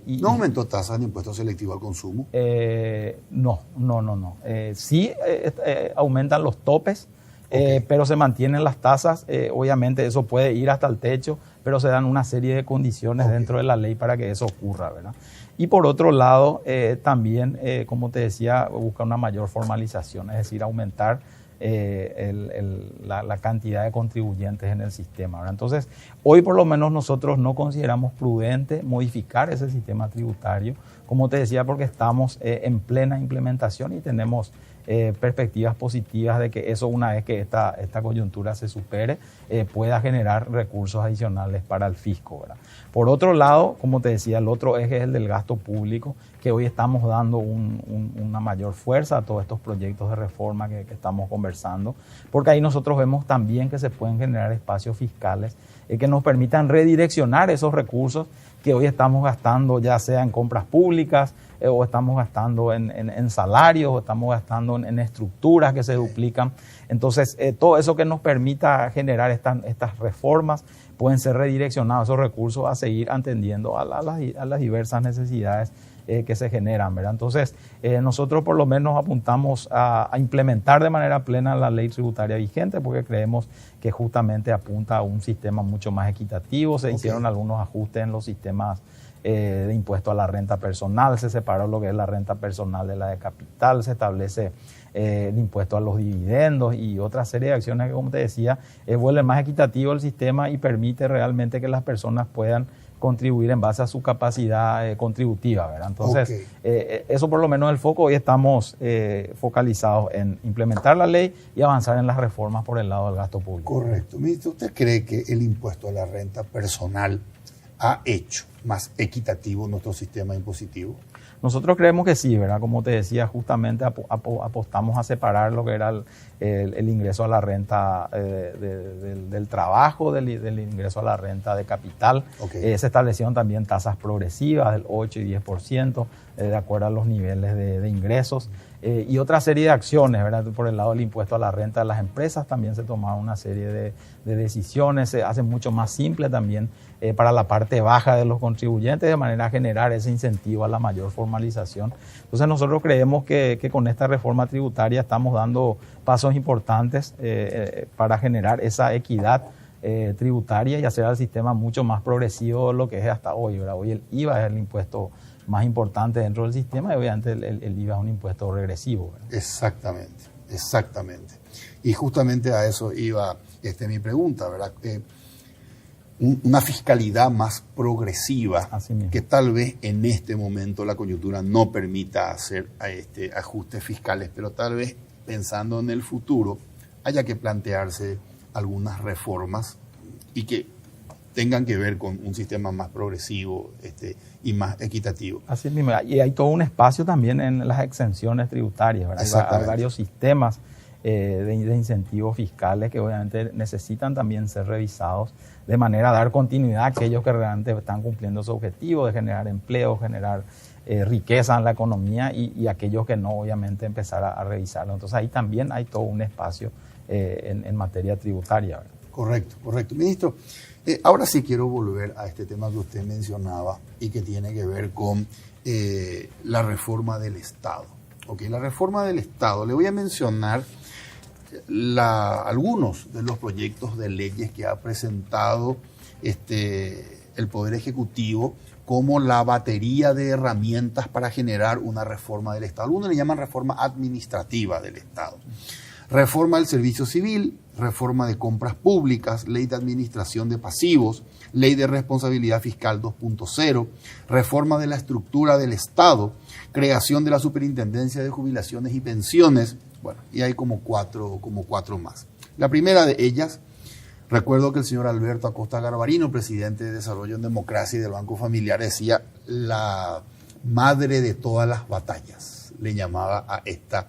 ¿No aumentó tasas de impuesto selectivo al consumo? No. Sí aumentan los topes, pero se mantienen las tasas. Obviamente eso puede ir hasta el techo, pero se dan una serie de condiciones dentro de la ley para que eso ocurra, ¿verdad? Y por otro lado, también, como te decía, busca una mayor formalización, es decir, aumentar la cantidad de contribuyentes en el sistema, ¿verdad? Entonces, hoy por lo menos nosotros no consideramos prudente modificar ese sistema tributario, como te decía, porque estamos en plena implementación y tenemos perspectivas positivas de que eso, una vez que esta coyuntura se supere, pueda generar recursos adicionales para el fisco, ¿verdad? Por otro lado, como te decía, el otro eje es el del gasto público, que hoy estamos dando una mayor fuerza a todos estos proyectos de reforma que estamos conversando, porque ahí nosotros vemos también que se pueden generar espacios fiscales que nos permitan redireccionar esos recursos que hoy estamos gastando, ya sea en compras públicas, o estamos gastando en salarios, o estamos gastando en estructuras que se duplican. Entonces, todo eso que nos permita generar estas reformas pueden ser redireccionados esos recursos a seguir atendiendo a las diversas necesidades que se generan, ¿verdad? Entonces, nosotros por lo menos apuntamos a implementar de manera plena la ley tributaria vigente, porque creemos que justamente apunta a un sistema mucho más equitativo. Se hicieron algunos ajustes en los sistemas de impuesto a la renta personal, se separó lo que es la renta personal de la de capital, se establece el impuesto a los dividendos y otra serie de acciones que, como te decía, vuelve más equitativo el sistema y permite realmente que las personas puedan contribuir en base a su capacidad contributiva, ¿verdad? Entonces, eso por lo menos el foco. Hoy estamos focalizados en implementar la ley y avanzar en las reformas por el lado del gasto público. Correcto. Ministro, ¿usted cree que el impuesto a la renta personal ha hecho más equitativo nuestro sistema impositivo? Nosotros creemos que sí, ¿verdad? Como te decía, justamente apostamos a separar lo que era el ingreso a la renta del trabajo, del ingreso a la renta de capital. Se establecieron también tasas progresivas del 8 y 10%, de acuerdo a los niveles de ingresos. Y otra serie de acciones, ¿verdad? Por el lado del impuesto a la renta de las empresas también se tomaron una serie de decisiones, se hace mucho más simple también para la parte baja de los contribuyentes, de manera a generar ese incentivo a la mayor formalización. Entonces nosotros creemos que con esta reforma tributaria estamos dando pasos importantes para generar esa equidad tributaria y hacer al sistema mucho más progresivo de lo que es hasta hoy, ¿verdad? Hoy el IVA es el impuesto más importante dentro del sistema y obviamente el IVA es un impuesto regresivo, ¿verdad? Exactamente. Y justamente a eso iba mi pregunta, ¿verdad? Una fiscalidad más progresiva, que tal vez en este momento la coyuntura no permita hacer ajustes fiscales, pero tal vez pensando en el futuro haya que plantearse algunas reformas y que tengan que ver con un sistema más progresivo y más equitativo. Así mismo, y hay todo un espacio también en las exenciones tributarias, ¿verdad? Hay varios sistemas de incentivos fiscales que obviamente necesitan también ser revisados de manera a dar continuidad a aquellos que realmente están cumpliendo su objetivo de generar empleo, generar riqueza en la economía y aquellos que no, obviamente empezar a revisarlo. Entonces ahí también hay todo un espacio en materia tributaria, ¿verdad? Correcto. Ministro, ahora sí quiero volver a este tema que usted mencionaba y que tiene que ver con la reforma del Estado. La reforma del Estado, le voy a mencionar algunos de los proyectos de leyes que ha presentado el Poder Ejecutivo como la batería de herramientas para generar una reforma del Estado. Algunos le llaman reforma administrativa del Estado. Reforma del servicio civil, reforma de compras públicas, ley de administración de pasivos, ley de responsabilidad fiscal 2.0, reforma de la estructura del Estado, creación de la Superintendencia de Jubilaciones y Pensiones, bueno, y hay como cuatro más. La primera de ellas, recuerdo que el señor Alberto Acosta Garbarino, presidente de Desarrollo en Democracia y del Banco Familiar, decía, la madre de todas las batallas, le llamaba a esta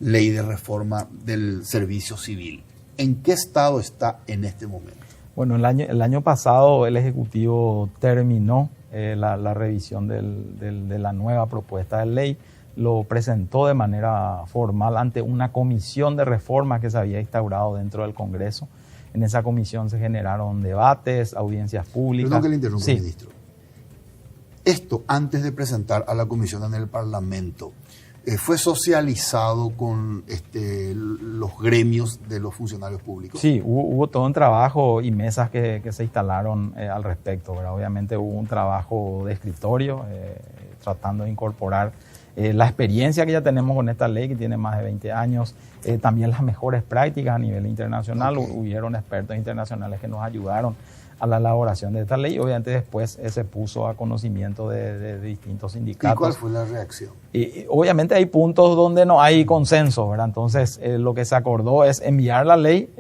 ley de reforma del servicio civil. ¿En qué estado está en este momento? Bueno, el año pasado el Ejecutivo terminó la revisión de la nueva propuesta de ley, lo presentó de manera formal ante una comisión de reforma que se había instaurado dentro del Congreso. En esa comisión se generaron debates, audiencias públicas. Perdón que le interrumpa, ministro. Esto, antes de presentar a la comisión en el Parlamento, ¿fue socializado con los gremios de los funcionarios públicos? Sí, hubo todo un trabajo y mesas que se instalaron al respecto, ¿verdad? Obviamente hubo un trabajo de escritorio tratando de incorporar la experiencia que ya tenemos con esta ley, que tiene más de 20 años, también las mejores prácticas a nivel internacional. Okay. Hubieron expertos internacionales que nos ayudaron a la elaboración de esta ley. Obviamente después se puso a conocimiento de distintos sindicatos. ¿Y cuál fue la reacción? Y obviamente hay puntos donde no hay consenso, ¿verdad? Entonces lo que se acordó es enviar la ley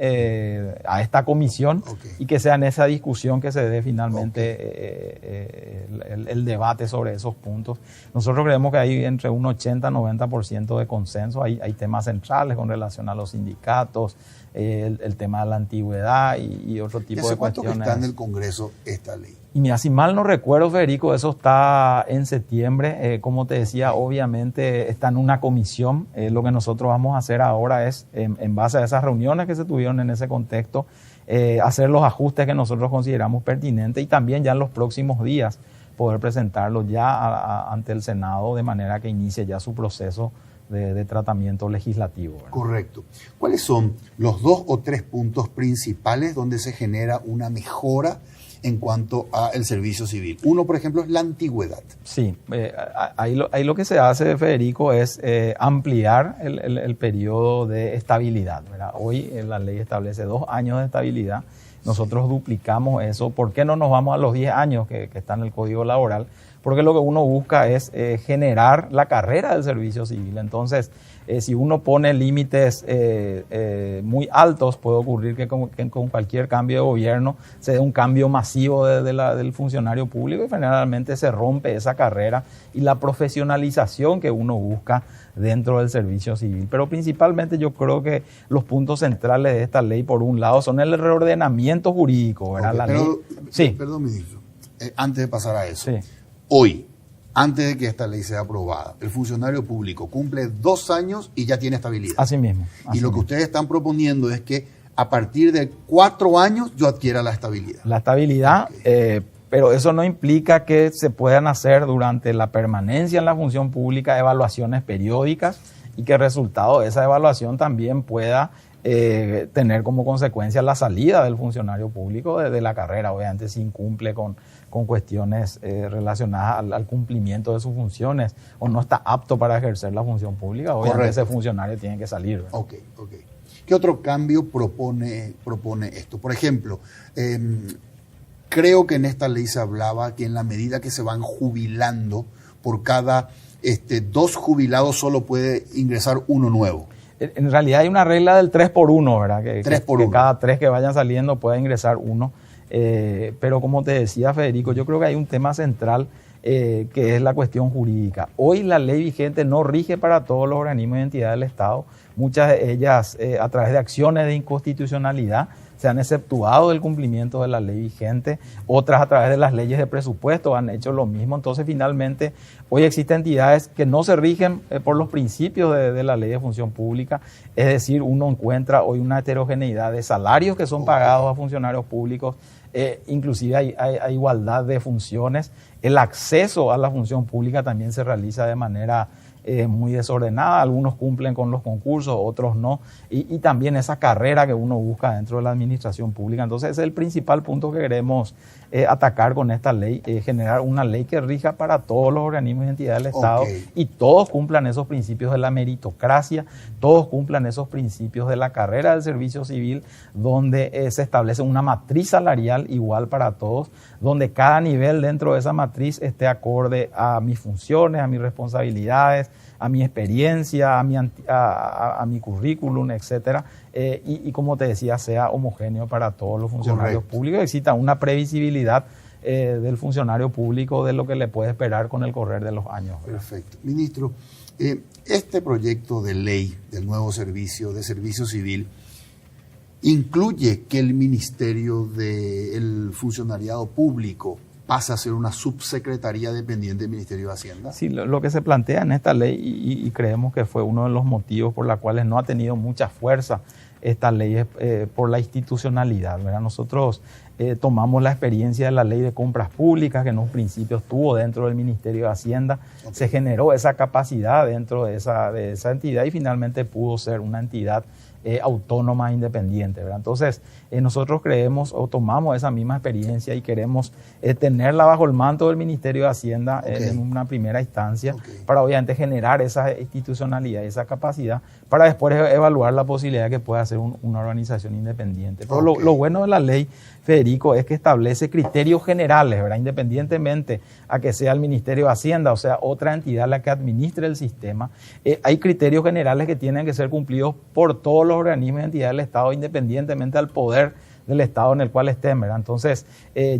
a esta comisión, okay, y que sea en esa discusión que se dé finalmente, okay, el debate sobre esos puntos. Nosotros creemos que hay entre un 80-90% de consenso. Hay temas centrales con relación a los sindicatos, el tema de la antigüedad y otro tipo de cuestiones. ¿Cuánto que está en el Congreso esta ley? Y mira, si mal no recuerdo, Federico, eso está en septiembre. Como te decía, obviamente está en una comisión. Lo que nosotros vamos a hacer ahora es, en base a esas reuniones que se tuvieron en ese contexto, hacer los ajustes que nosotros consideramos pertinentes y también ya en los próximos días poder presentarlo ya ante el Senado de manera que inicie ya su proceso de tratamiento legislativo, ¿verdad? Correcto. ¿Cuáles son los 2 o 3 puntos principales donde se genera una mejora en cuanto al servicio civil? Uno, por ejemplo, es la antigüedad. Sí, ahí lo que se hace, Federico, es ampliar el periodo de estabilidad, ¿verdad? Hoy la ley establece 2 años de estabilidad. Nosotros duplicamos eso. ¿Por qué no nos vamos a los 10 años que está en el Código Laboral? Porque lo que uno busca es generar la carrera del servicio civil. Entonces, si uno pone límites muy altos, puede ocurrir que con cualquier cambio de gobierno se dé un cambio masivo del funcionario público y generalmente se rompe esa carrera y la profesionalización que uno busca dentro del servicio civil. Pero principalmente yo creo que los puntos centrales de esta ley, por un lado, son el reordenamiento jurídico, ¿verdad? Okay, perdón, ministro, antes de pasar a eso. Sí. Hoy, antes de que esta ley sea aprobada, el funcionario público cumple 2 años y ya tiene estabilidad. Así mismo. Y lo que ustedes están proponiendo es que a partir de 4 años yo adquiera la estabilidad. La estabilidad, okay, pero eso no implica que se puedan hacer durante la permanencia en la función pública evaluaciones periódicas y que el resultado de esa evaluación también pueda tener como consecuencia la salida del funcionario público de la carrera, obviamente si incumple con cuestiones relacionadas al cumplimiento de sus funciones o no está apto para ejercer la función pública, obviamente. Correcto. Ese funcionario tiene que salir, ¿verdad? Ok. ¿Qué otro cambio propone esto? Por ejemplo, creo que en esta ley se hablaba que en la medida que se van jubilando, por cada 2 jubilados solo puede ingresar 1 nuevo. En realidad hay una regla del 3 por 1, ¿verdad? Que cada 3 que vayan saliendo pueda ingresar 1. Pero como te decía, Federico, yo creo que hay un tema central que es la cuestión jurídica. Hoy la ley vigente no rige para todos los organismos y entidades del Estado. Muchas de ellas, a través de acciones de inconstitucionalidad, se han exceptuado del cumplimiento de la ley vigente. Otras, a través de las leyes de presupuesto, han hecho lo mismo. Entonces, finalmente, hoy existen entidades que no se rigen por los principios de la ley de función pública. Es decir, uno encuentra hoy una heterogeneidad de salarios que son pagados a funcionarios públicos. Inclusive hay igualdad de funciones. El acceso a la función pública también se realiza de manera muy desordenada. Algunos cumplen con los concursos, otros no. Y también esa carrera que uno busca dentro de la administración pública. Entonces ese es el principal punto que queremos atacar con esta ley, generar una ley que rija para todos los organismos y entidades del Estado, okay, y todos cumplan esos principios de la meritocracia, todos cumplan esos principios de la carrera del servicio civil, donde se establece una matriz salarial igual para todos, donde cada nivel dentro de esa matriz esté acorde a mis funciones, a mis responsabilidades, a mi experiencia, a mi currículum, etcétera, y como te decía, sea homogéneo para todos los funcionarios. Correcto. Públicos. Exista una previsibilidad del funcionario público, de lo que le puede esperar con el correr de los años. Perfecto. Ministro, este proyecto de ley del nuevo servicio civil incluye que el Ministerio del Funcionariado Público pasa a ser una subsecretaría dependiente del Ministerio de Hacienda. Sí, lo que se plantea en esta ley, y creemos que fue uno de los motivos por los cuales no ha tenido mucha fuerza esta ley, es por la institucionalidad, ¿verdad? Nosotros tomamos la experiencia de la ley de compras públicas, que en un principio estuvo dentro del Ministerio de Hacienda, se generó esa capacidad dentro de esa entidad y finalmente pudo ser una entidad autónoma e independiente, ¿verdad? Entonces, nosotros creemos o tomamos esa misma experiencia y queremos tenerla bajo el manto del Ministerio de Hacienda en una primera instancia, para obviamente generar esa institucionalidad, esa capacidad, para después evaluar la posibilidad de que pueda ser una organización independiente. Pero lo bueno de la ley, Federico, es que establece criterios generales, ¿verdad? Independientemente a que sea el Ministerio de Hacienda, o sea, otra entidad la que administre el sistema, hay criterios generales que tienen que ser cumplidos por todos los organismos y entidades del Estado, independientemente al poder del Estado en el cual estén, ¿verdad? Entonces,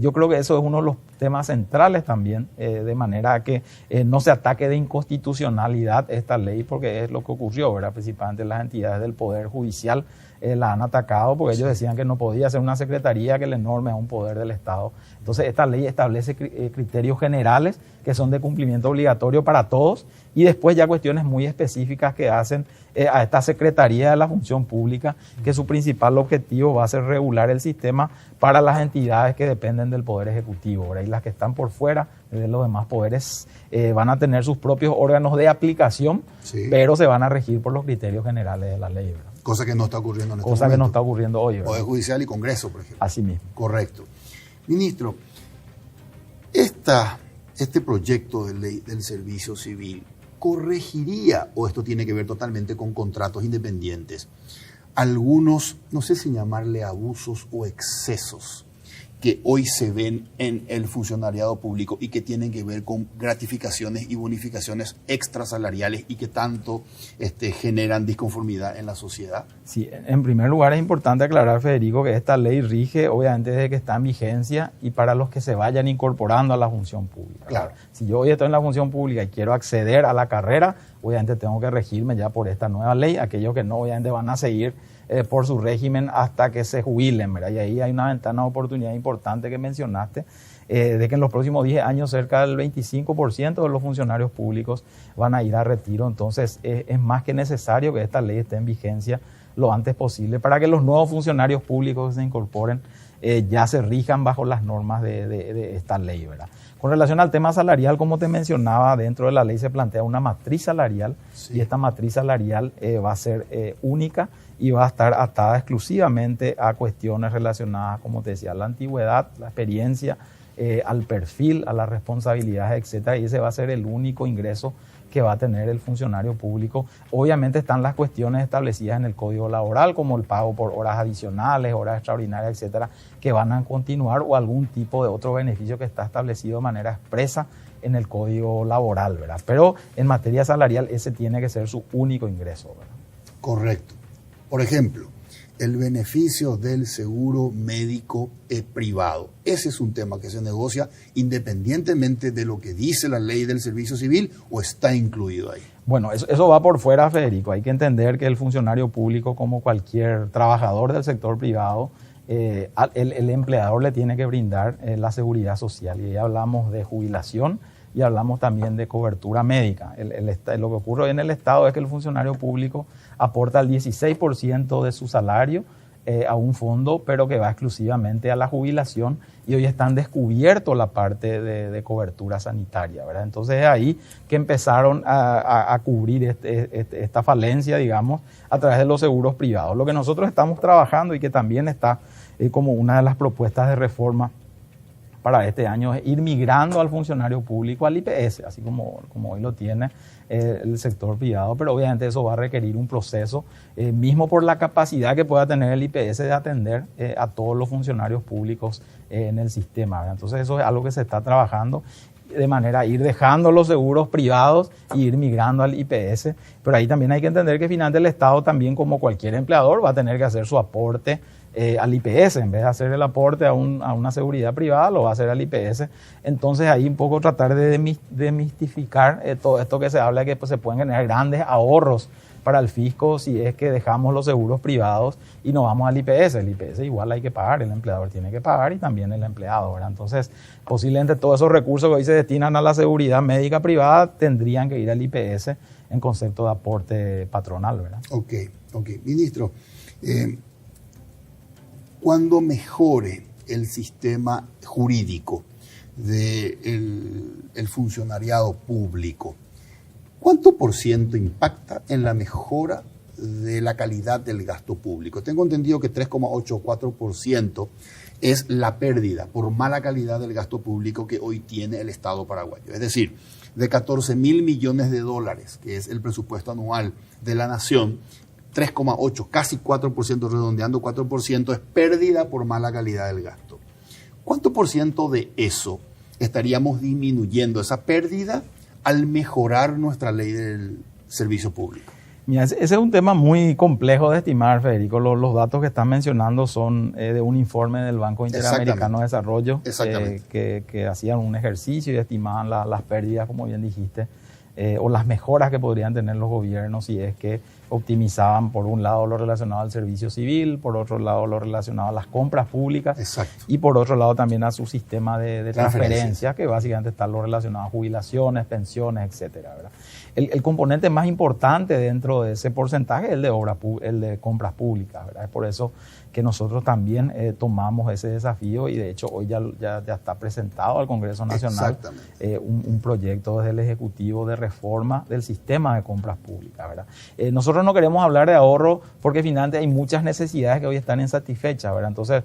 yo creo que eso es uno de los temas centrales también, de manera que no se ataque de inconstitucionalidad esta ley, porque es lo que ocurrió, ¿verdad? Principalmente las entidades del Poder Judicial la han atacado porque ellos decían que no podía ser una secretaría que le norme a un poder del Estado. Entonces, esta ley establece criterios generales que son de cumplimiento obligatorio para todos, y después ya cuestiones muy específicas que hacen a esta Secretaría de la Función Pública, que su principal objetivo va a ser regular el sistema para las entidades que dependen del Poder Ejecutivo, ¿verdad? Y las que están por fuera de los demás poderes van a tener sus propios órganos de aplicación, pero se van a regir por los criterios generales de la ley, ¿verdad? Cosa que no está ocurriendo en este momento. Cosa que no está ocurriendo hoy, ¿verdad? Poder Judicial y Congreso, por ejemplo. Así mismo. Correcto. Ministro, este proyecto de ley del servicio civil corregiría, o esto tiene que ver totalmente con contratos independientes, algunos, no sé si llamarle abusos o excesos que hoy se ven en el funcionariado público y que tienen que ver con gratificaciones y bonificaciones extrasalariales y que tanto generan disconformidad en la sociedad? Sí, en primer lugar es importante aclarar, Federico, que esta ley rige obviamente desde que está en vigencia y para los que se vayan incorporando a la función pública. Claro. Si yo hoy estoy en la función pública y quiero acceder a la carrera, obviamente tengo que regirme ya por esta nueva ley. Aquellos que no, obviamente van a seguir por su régimen hasta que se jubilen, ¿verdad? Y ahí hay una ventana de oportunidad importante que mencionaste, de que en los próximos 10 años cerca del 25% de los funcionarios públicos van a ir a retiro. Entonces es más que necesario que esta ley esté en vigencia lo antes posible para que los nuevos funcionarios públicos que se incorporen ya se rijan bajo las normas de esta ley, ¿verdad? Con relación al tema salarial, como te mencionaba, dentro de la ley se plantea una matriz salarial, y esta matriz salarial va a ser única y va a estar atada exclusivamente a cuestiones relacionadas, como te decía, a la antigüedad, la experiencia, al perfil, a las responsabilidades, etcétera, y ese va a ser el único ingreso que va a tener el funcionario público. Obviamente están las cuestiones establecidas en el Código Laboral, como el pago por horas adicionales, horas extraordinarias, etcétera, que van a continuar, o algún tipo de otro beneficio que está establecido de manera expresa en el Código Laboral, ¿verdad? Pero en materia salarial ese tiene que ser su único ingreso, ¿verdad? Correcto. Por ejemplo, el beneficio del seguro médico privado. Ese es un tema que se negocia independientemente de lo que dice la ley del servicio civil, o está incluido ahí. Bueno, eso va por fuera, Federico. Hay que entender que el funcionario público, como cualquier trabajador del sector privado, el empleador le tiene que brindar la seguridad social. Y ahí hablamos de jubilación y hablamos también de cobertura médica. Lo que ocurre en el Estado es que el funcionario público aporta el 16% de su salario a un fondo, pero que va exclusivamente a la jubilación, y hoy están descubiertos la parte de cobertura sanitaria, ¿verdad? Entonces es ahí que empezaron a cubrir esta falencia, digamos, a través de los seguros privados. Lo que nosotros estamos trabajando y que también está como una de las propuestas de reforma para este año es ir migrando al funcionario público al IPS, así como hoy lo tiene el sector privado, pero obviamente eso va a requerir un proceso, mismo por la capacidad que pueda tener el IPS de atender a todos los funcionarios públicos en el sistema, ¿verdad? Entonces eso es algo que se está trabajando de manera a ir dejando los seguros privados e ir migrando al IPS, pero ahí también hay que entender que finalmente el Estado también, como cualquier empleador, va a tener que hacer su aporte al IPS, en vez de hacer el aporte a una seguridad privada, lo va a hacer al IPS. Entonces ahí un poco tratar de demistificar todo esto que se habla de que pues, se pueden generar grandes ahorros para el fisco si es que dejamos los seguros privados y nos vamos al IPS. El IPS igual hay que pagar, el empleador tiene que pagar y también el empleado, ¿verdad? Entonces, posiblemente todos esos recursos que hoy se destinan a la seguridad médica privada tendrían que ir al IPS en concepto de aporte patronal, ¿verdad? Ok. Ministro, cuando mejore el sistema jurídico del funcionariado público, ¿cuánto por ciento impacta en la mejora de la calidad del gasto público? Tengo entendido que 3,84% es la pérdida por mala calidad del gasto público que hoy tiene el Estado paraguayo. Es decir, de 14.000 millones de dólares, que es el presupuesto anual de la nación, 3,8, casi 4%, redondeando 4%, es pérdida por mala calidad del gasto. ¿Cuánto por ciento de eso estaríamos disminuyendo, esa pérdida, al mejorar nuestra ley del servicio público? Mira, ese es un tema muy complejo de estimar, Federico. Los datos que están mencionando son de un informe del Banco Interamericano de Desarrollo que hacían un ejercicio y estimaban las pérdidas, como bien dijiste, o las mejoras que podrían tener los gobiernos si es que optimizaban por un lado lo relacionado al servicio civil, por otro lado lo relacionado a las compras públicas. Exacto. Y por otro lado también a su sistema de transferencia, que básicamente está lo relacionado a jubilaciones, pensiones, etcétera, ¿verdad? El componente más importante dentro de ese porcentaje es el de compras públicas, ¿verdad? Es por eso que nosotros también tomamos ese desafío y de hecho hoy ya está presentado al Congreso Nacional un proyecto desde el Ejecutivo de reforma del sistema de compras públicas, ¿verdad? Nosotros no queremos hablar de ahorro porque finalmente hay muchas necesidades que hoy están insatisfechas, ¿verdad? Entonces,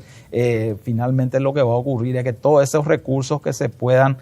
finalmente lo que va a ocurrir es que todos esos recursos que se puedan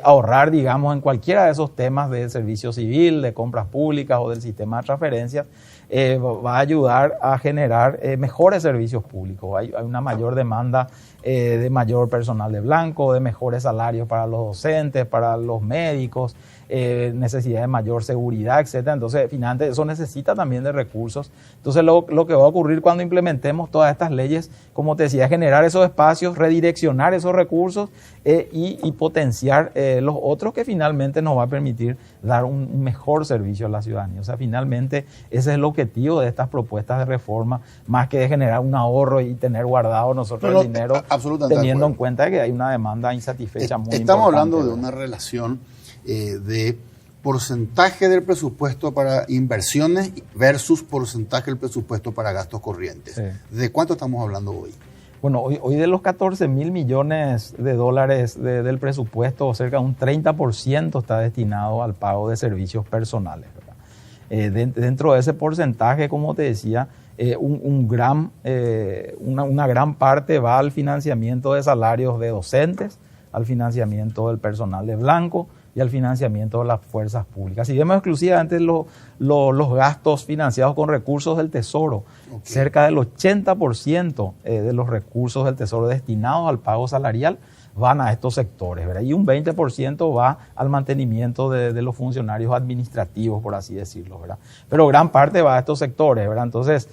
ahorrar, digamos, en cualquiera de esos temas del servicio civil, de compras públicas o del sistema de transferencias, va a ayudar a generar mejores servicios públicos. Hay una mayor demanda de mayor personal de blanco, de mejores salarios para los docentes, para los médicos, necesidad de mayor seguridad, etcétera. Entonces, finalmente, eso necesita también de recursos. Entonces, lo que va a ocurrir cuando implementemos todas estas leyes, como te decía, es generar esos espacios, redireccionar esos recursos y potenciar los otros que finalmente nos va a permitir dar un mejor servicio a la ciudadanía. O sea, finalmente, ese es el objetivo de estas propuestas de reforma, más que de generar un ahorro y tener guardado nosotros el dinero, teniendo en cuenta que hay una demanda insatisfecha muy importante. Estamos hablando de una relación de porcentaje del presupuesto para inversiones versus porcentaje del presupuesto para gastos corrientes. Sí. ¿De cuánto estamos hablando hoy? Bueno, hoy de los 14.000 millones de dólares del presupuesto, cerca de un 30% está destinado al pago de servicios personales, ¿verdad? Dentro de ese porcentaje, como te decía, una gran parte va al financiamiento de salarios de docentes, al financiamiento del personal de blanco y al financiamiento de las fuerzas públicas. Si vemos exclusivamente los gastos financiados con recursos del Tesoro, cerca del 80% de los recursos del Tesoro destinados al pago salarial van a estos sectores, ¿verdad? Y un 20% va al mantenimiento de los funcionarios administrativos, por así decirlo, ¿verdad? Pero gran parte va a estos sectores, ¿verdad? Entonces,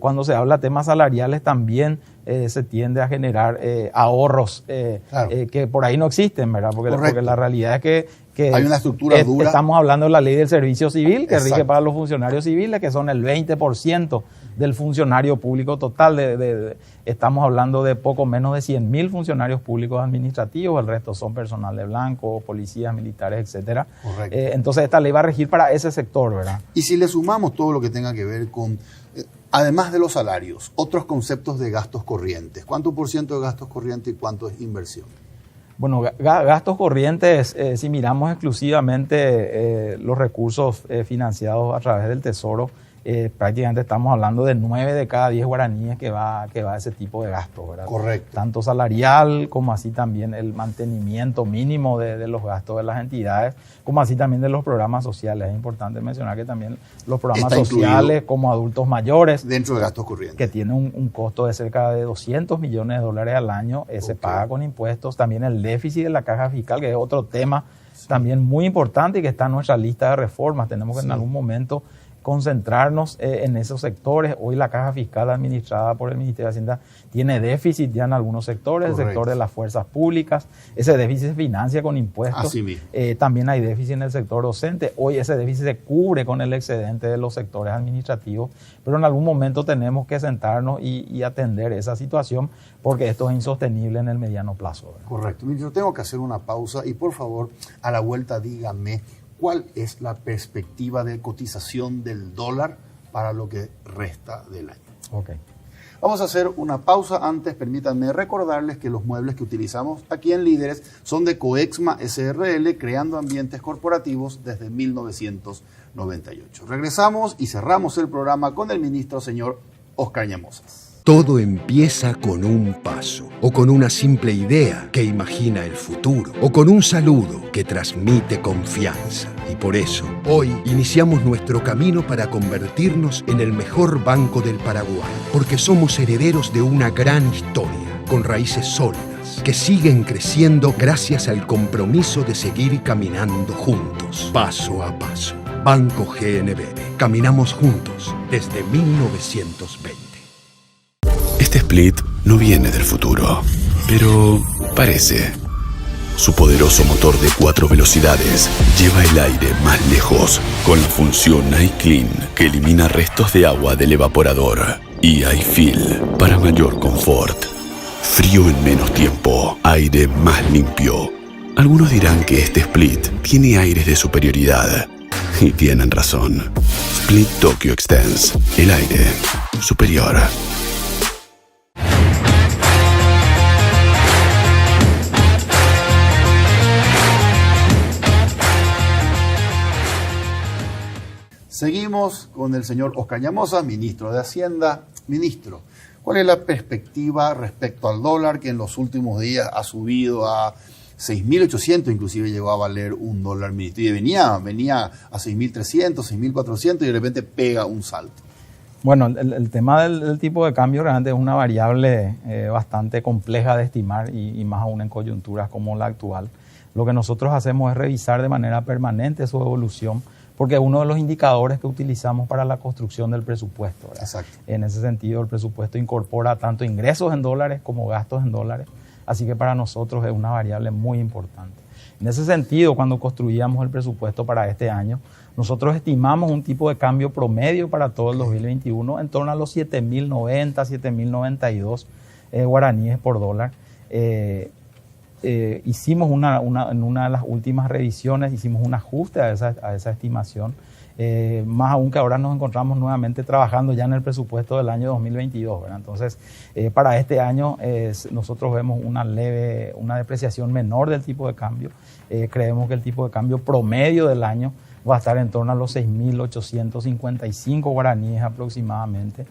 cuando se habla de temas salariales también se tiende a generar ahorros que por ahí no existen, ¿verdad? Porque la realidad es que hay una estructura dura. Estamos hablando de la ley del servicio civil, que rige para los funcionarios civiles, que son el 20% del funcionario público total. Estamos hablando de poco menos de 100.000 funcionarios públicos administrativos, el resto son personal de blanco, policías, militares, etcétera. Entonces esta ley va a regir para ese sector, ¿verdad? Y si le sumamos todo lo que tenga que ver con, además de los salarios, otros conceptos de gastos corrientes, ¿cuánto por ciento de gastos corrientes y cuánto es inversión? Bueno, gastos corrientes, si miramos exclusivamente los recursos financiados a través del Tesoro, prácticamente estamos hablando de 9 de cada 10 guaraníes que va a ese tipo de gasto, ¿verdad? Correcto. Tanto salarial como así también el mantenimiento mínimo de los gastos de las entidades, como así también de los programas sociales. Es importante mencionar que también los programas sociales como adultos mayores, dentro de gastos corrientes, que tiene un costo de cerca de 200 millones de dólares al año, se paga con impuestos. También el déficit de la caja fiscal, que es otro tema también muy importante y que está en nuestra lista de reformas. Tenemos que en algún momento concentrarnos en esos sectores. Hoy la caja fiscal administrada por el Ministerio de Hacienda tiene déficit ya en algunos sectores, correcto, el sector de las fuerzas públicas. Ese déficit se financia con impuestos. Así mismo. También hay déficit en el sector docente. Hoy ese déficit se cubre con el excedente de los sectores administrativos, pero en algún momento tenemos que sentarnos y atender esa situación porque esto es insostenible en el mediano plazo, ¿verdad? Correcto. Yo tengo que hacer una pausa y por favor, a la vuelta dígame cuál es la perspectiva de cotización del dólar para lo que resta del año. Ok. Vamos a hacer una pausa. Antes, permítanme recordarles que los muebles que utilizamos aquí en Líderes son de Coexma SRL, creando ambientes corporativos desde 1998. Regresamos y cerramos el programa con el ministro señor Oscar Ñamozas. Todo empieza con un paso, o con una simple idea que imagina el futuro, o con un saludo que transmite confianza. Y por eso, hoy iniciamos nuestro camino para convertirnos en el mejor banco del Paraguay, porque somos herederos de una gran historia, con raíces sólidas, que siguen creciendo gracias al compromiso de seguir caminando juntos, paso a paso. Banco GNB. Caminamos juntos desde 1920. Este split no viene del futuro, pero parece. Su poderoso motor de 4 velocidades lleva el aire más lejos con la función iClean, que elimina restos de agua del evaporador, y iFeel para mayor confort. Frío en menos tiempo, aire más limpio. Algunos dirán que este split tiene aires de superioridad, y tienen razón. Split Tokyo Extends, el aire superior. Seguimos con el señor Oscar Ñamozas, ministro de Hacienda. Ministro, ¿cuál es la perspectiva respecto al dólar que en los últimos días ha subido a 6.800, inclusive llegó a valer $1, ministro? Y venía a 6.300, 6.400 y de repente pega un salto. Bueno, el tema del tipo de cambio realmente es una variable bastante compleja de estimar y más aún en coyunturas como la actual. Lo que nosotros hacemos es revisar de manera permanente su evolución, porque es uno de los indicadores que utilizamos para la construcción del presupuesto, ¿verdad? Exacto. En ese sentido, el presupuesto incorpora tanto ingresos en dólares como gastos en dólares, así que para nosotros es una variable muy importante. En ese sentido, cuando construíamos el presupuesto para este año, nosotros estimamos un tipo de cambio promedio para todo el 2021 en torno a los 7.090, 7.092 guaraníes por dólar. Hicimos en una de las últimas revisiones, hicimos un ajuste a esa estimación, más aún que ahora nos encontramos nuevamente trabajando ya en el presupuesto del año 2022, ¿verdad? Entonces, para este año nosotros vemos una depreciación menor del tipo de cambio. Creemos que el tipo de cambio promedio del año va a estar en torno a los 6.855 guaraníes aproximadamente.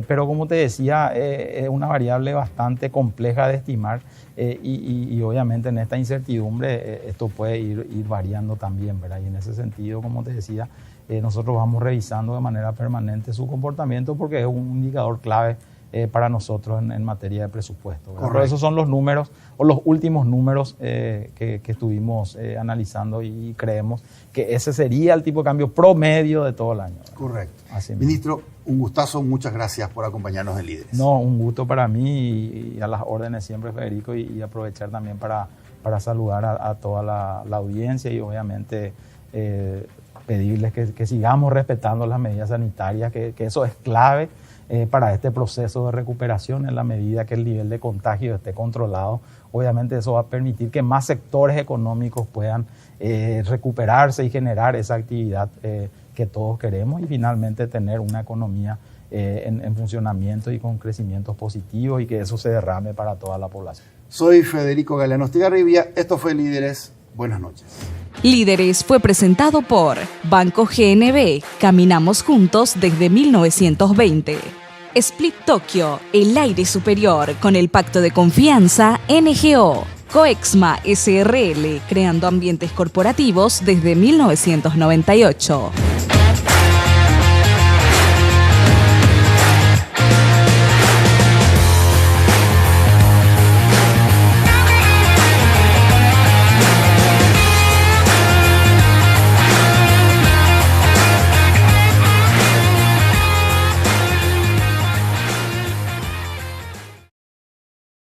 Pero como te decía, es una variable bastante compleja de estimar y obviamente en esta incertidumbre esto puede ir variando también, ¿verdad? Y en ese sentido, como te decía, nosotros vamos revisando de manera permanente su comportamiento porque es un indicador clave para nosotros en materia de presupuesto, ¿verdad? Pero esos son los números o los últimos números que estuvimos analizando y creemos que ese sería el tipo de cambio promedio de todo el año, ¿verdad? Correcto. Así mismo. Ministro, un gustazo, muchas gracias por acompañarnos en Líderes. No, un gusto para mí y a las órdenes siempre, Federico, y aprovechar también para saludar a toda la audiencia y obviamente pedirles que sigamos respetando las medidas sanitarias, que eso es clave para este proceso de recuperación. En la medida que el nivel de contagio esté controlado, obviamente eso va a permitir que más sectores económicos puedan recuperarse y generar esa actividad que todos queremos y finalmente tener una economía en funcionamiento y con crecimientos positivos y que eso se derrame para toda la población. Soy Federico Galeano Estigarribia, esto fue Líderes, buenas noches. Líderes fue presentado por Banco GNB, caminamos juntos desde 1920. Split Tokyo, el aire superior con el pacto de confianza NGO. Coexma SRL, creando ambientes corporativos desde 1998.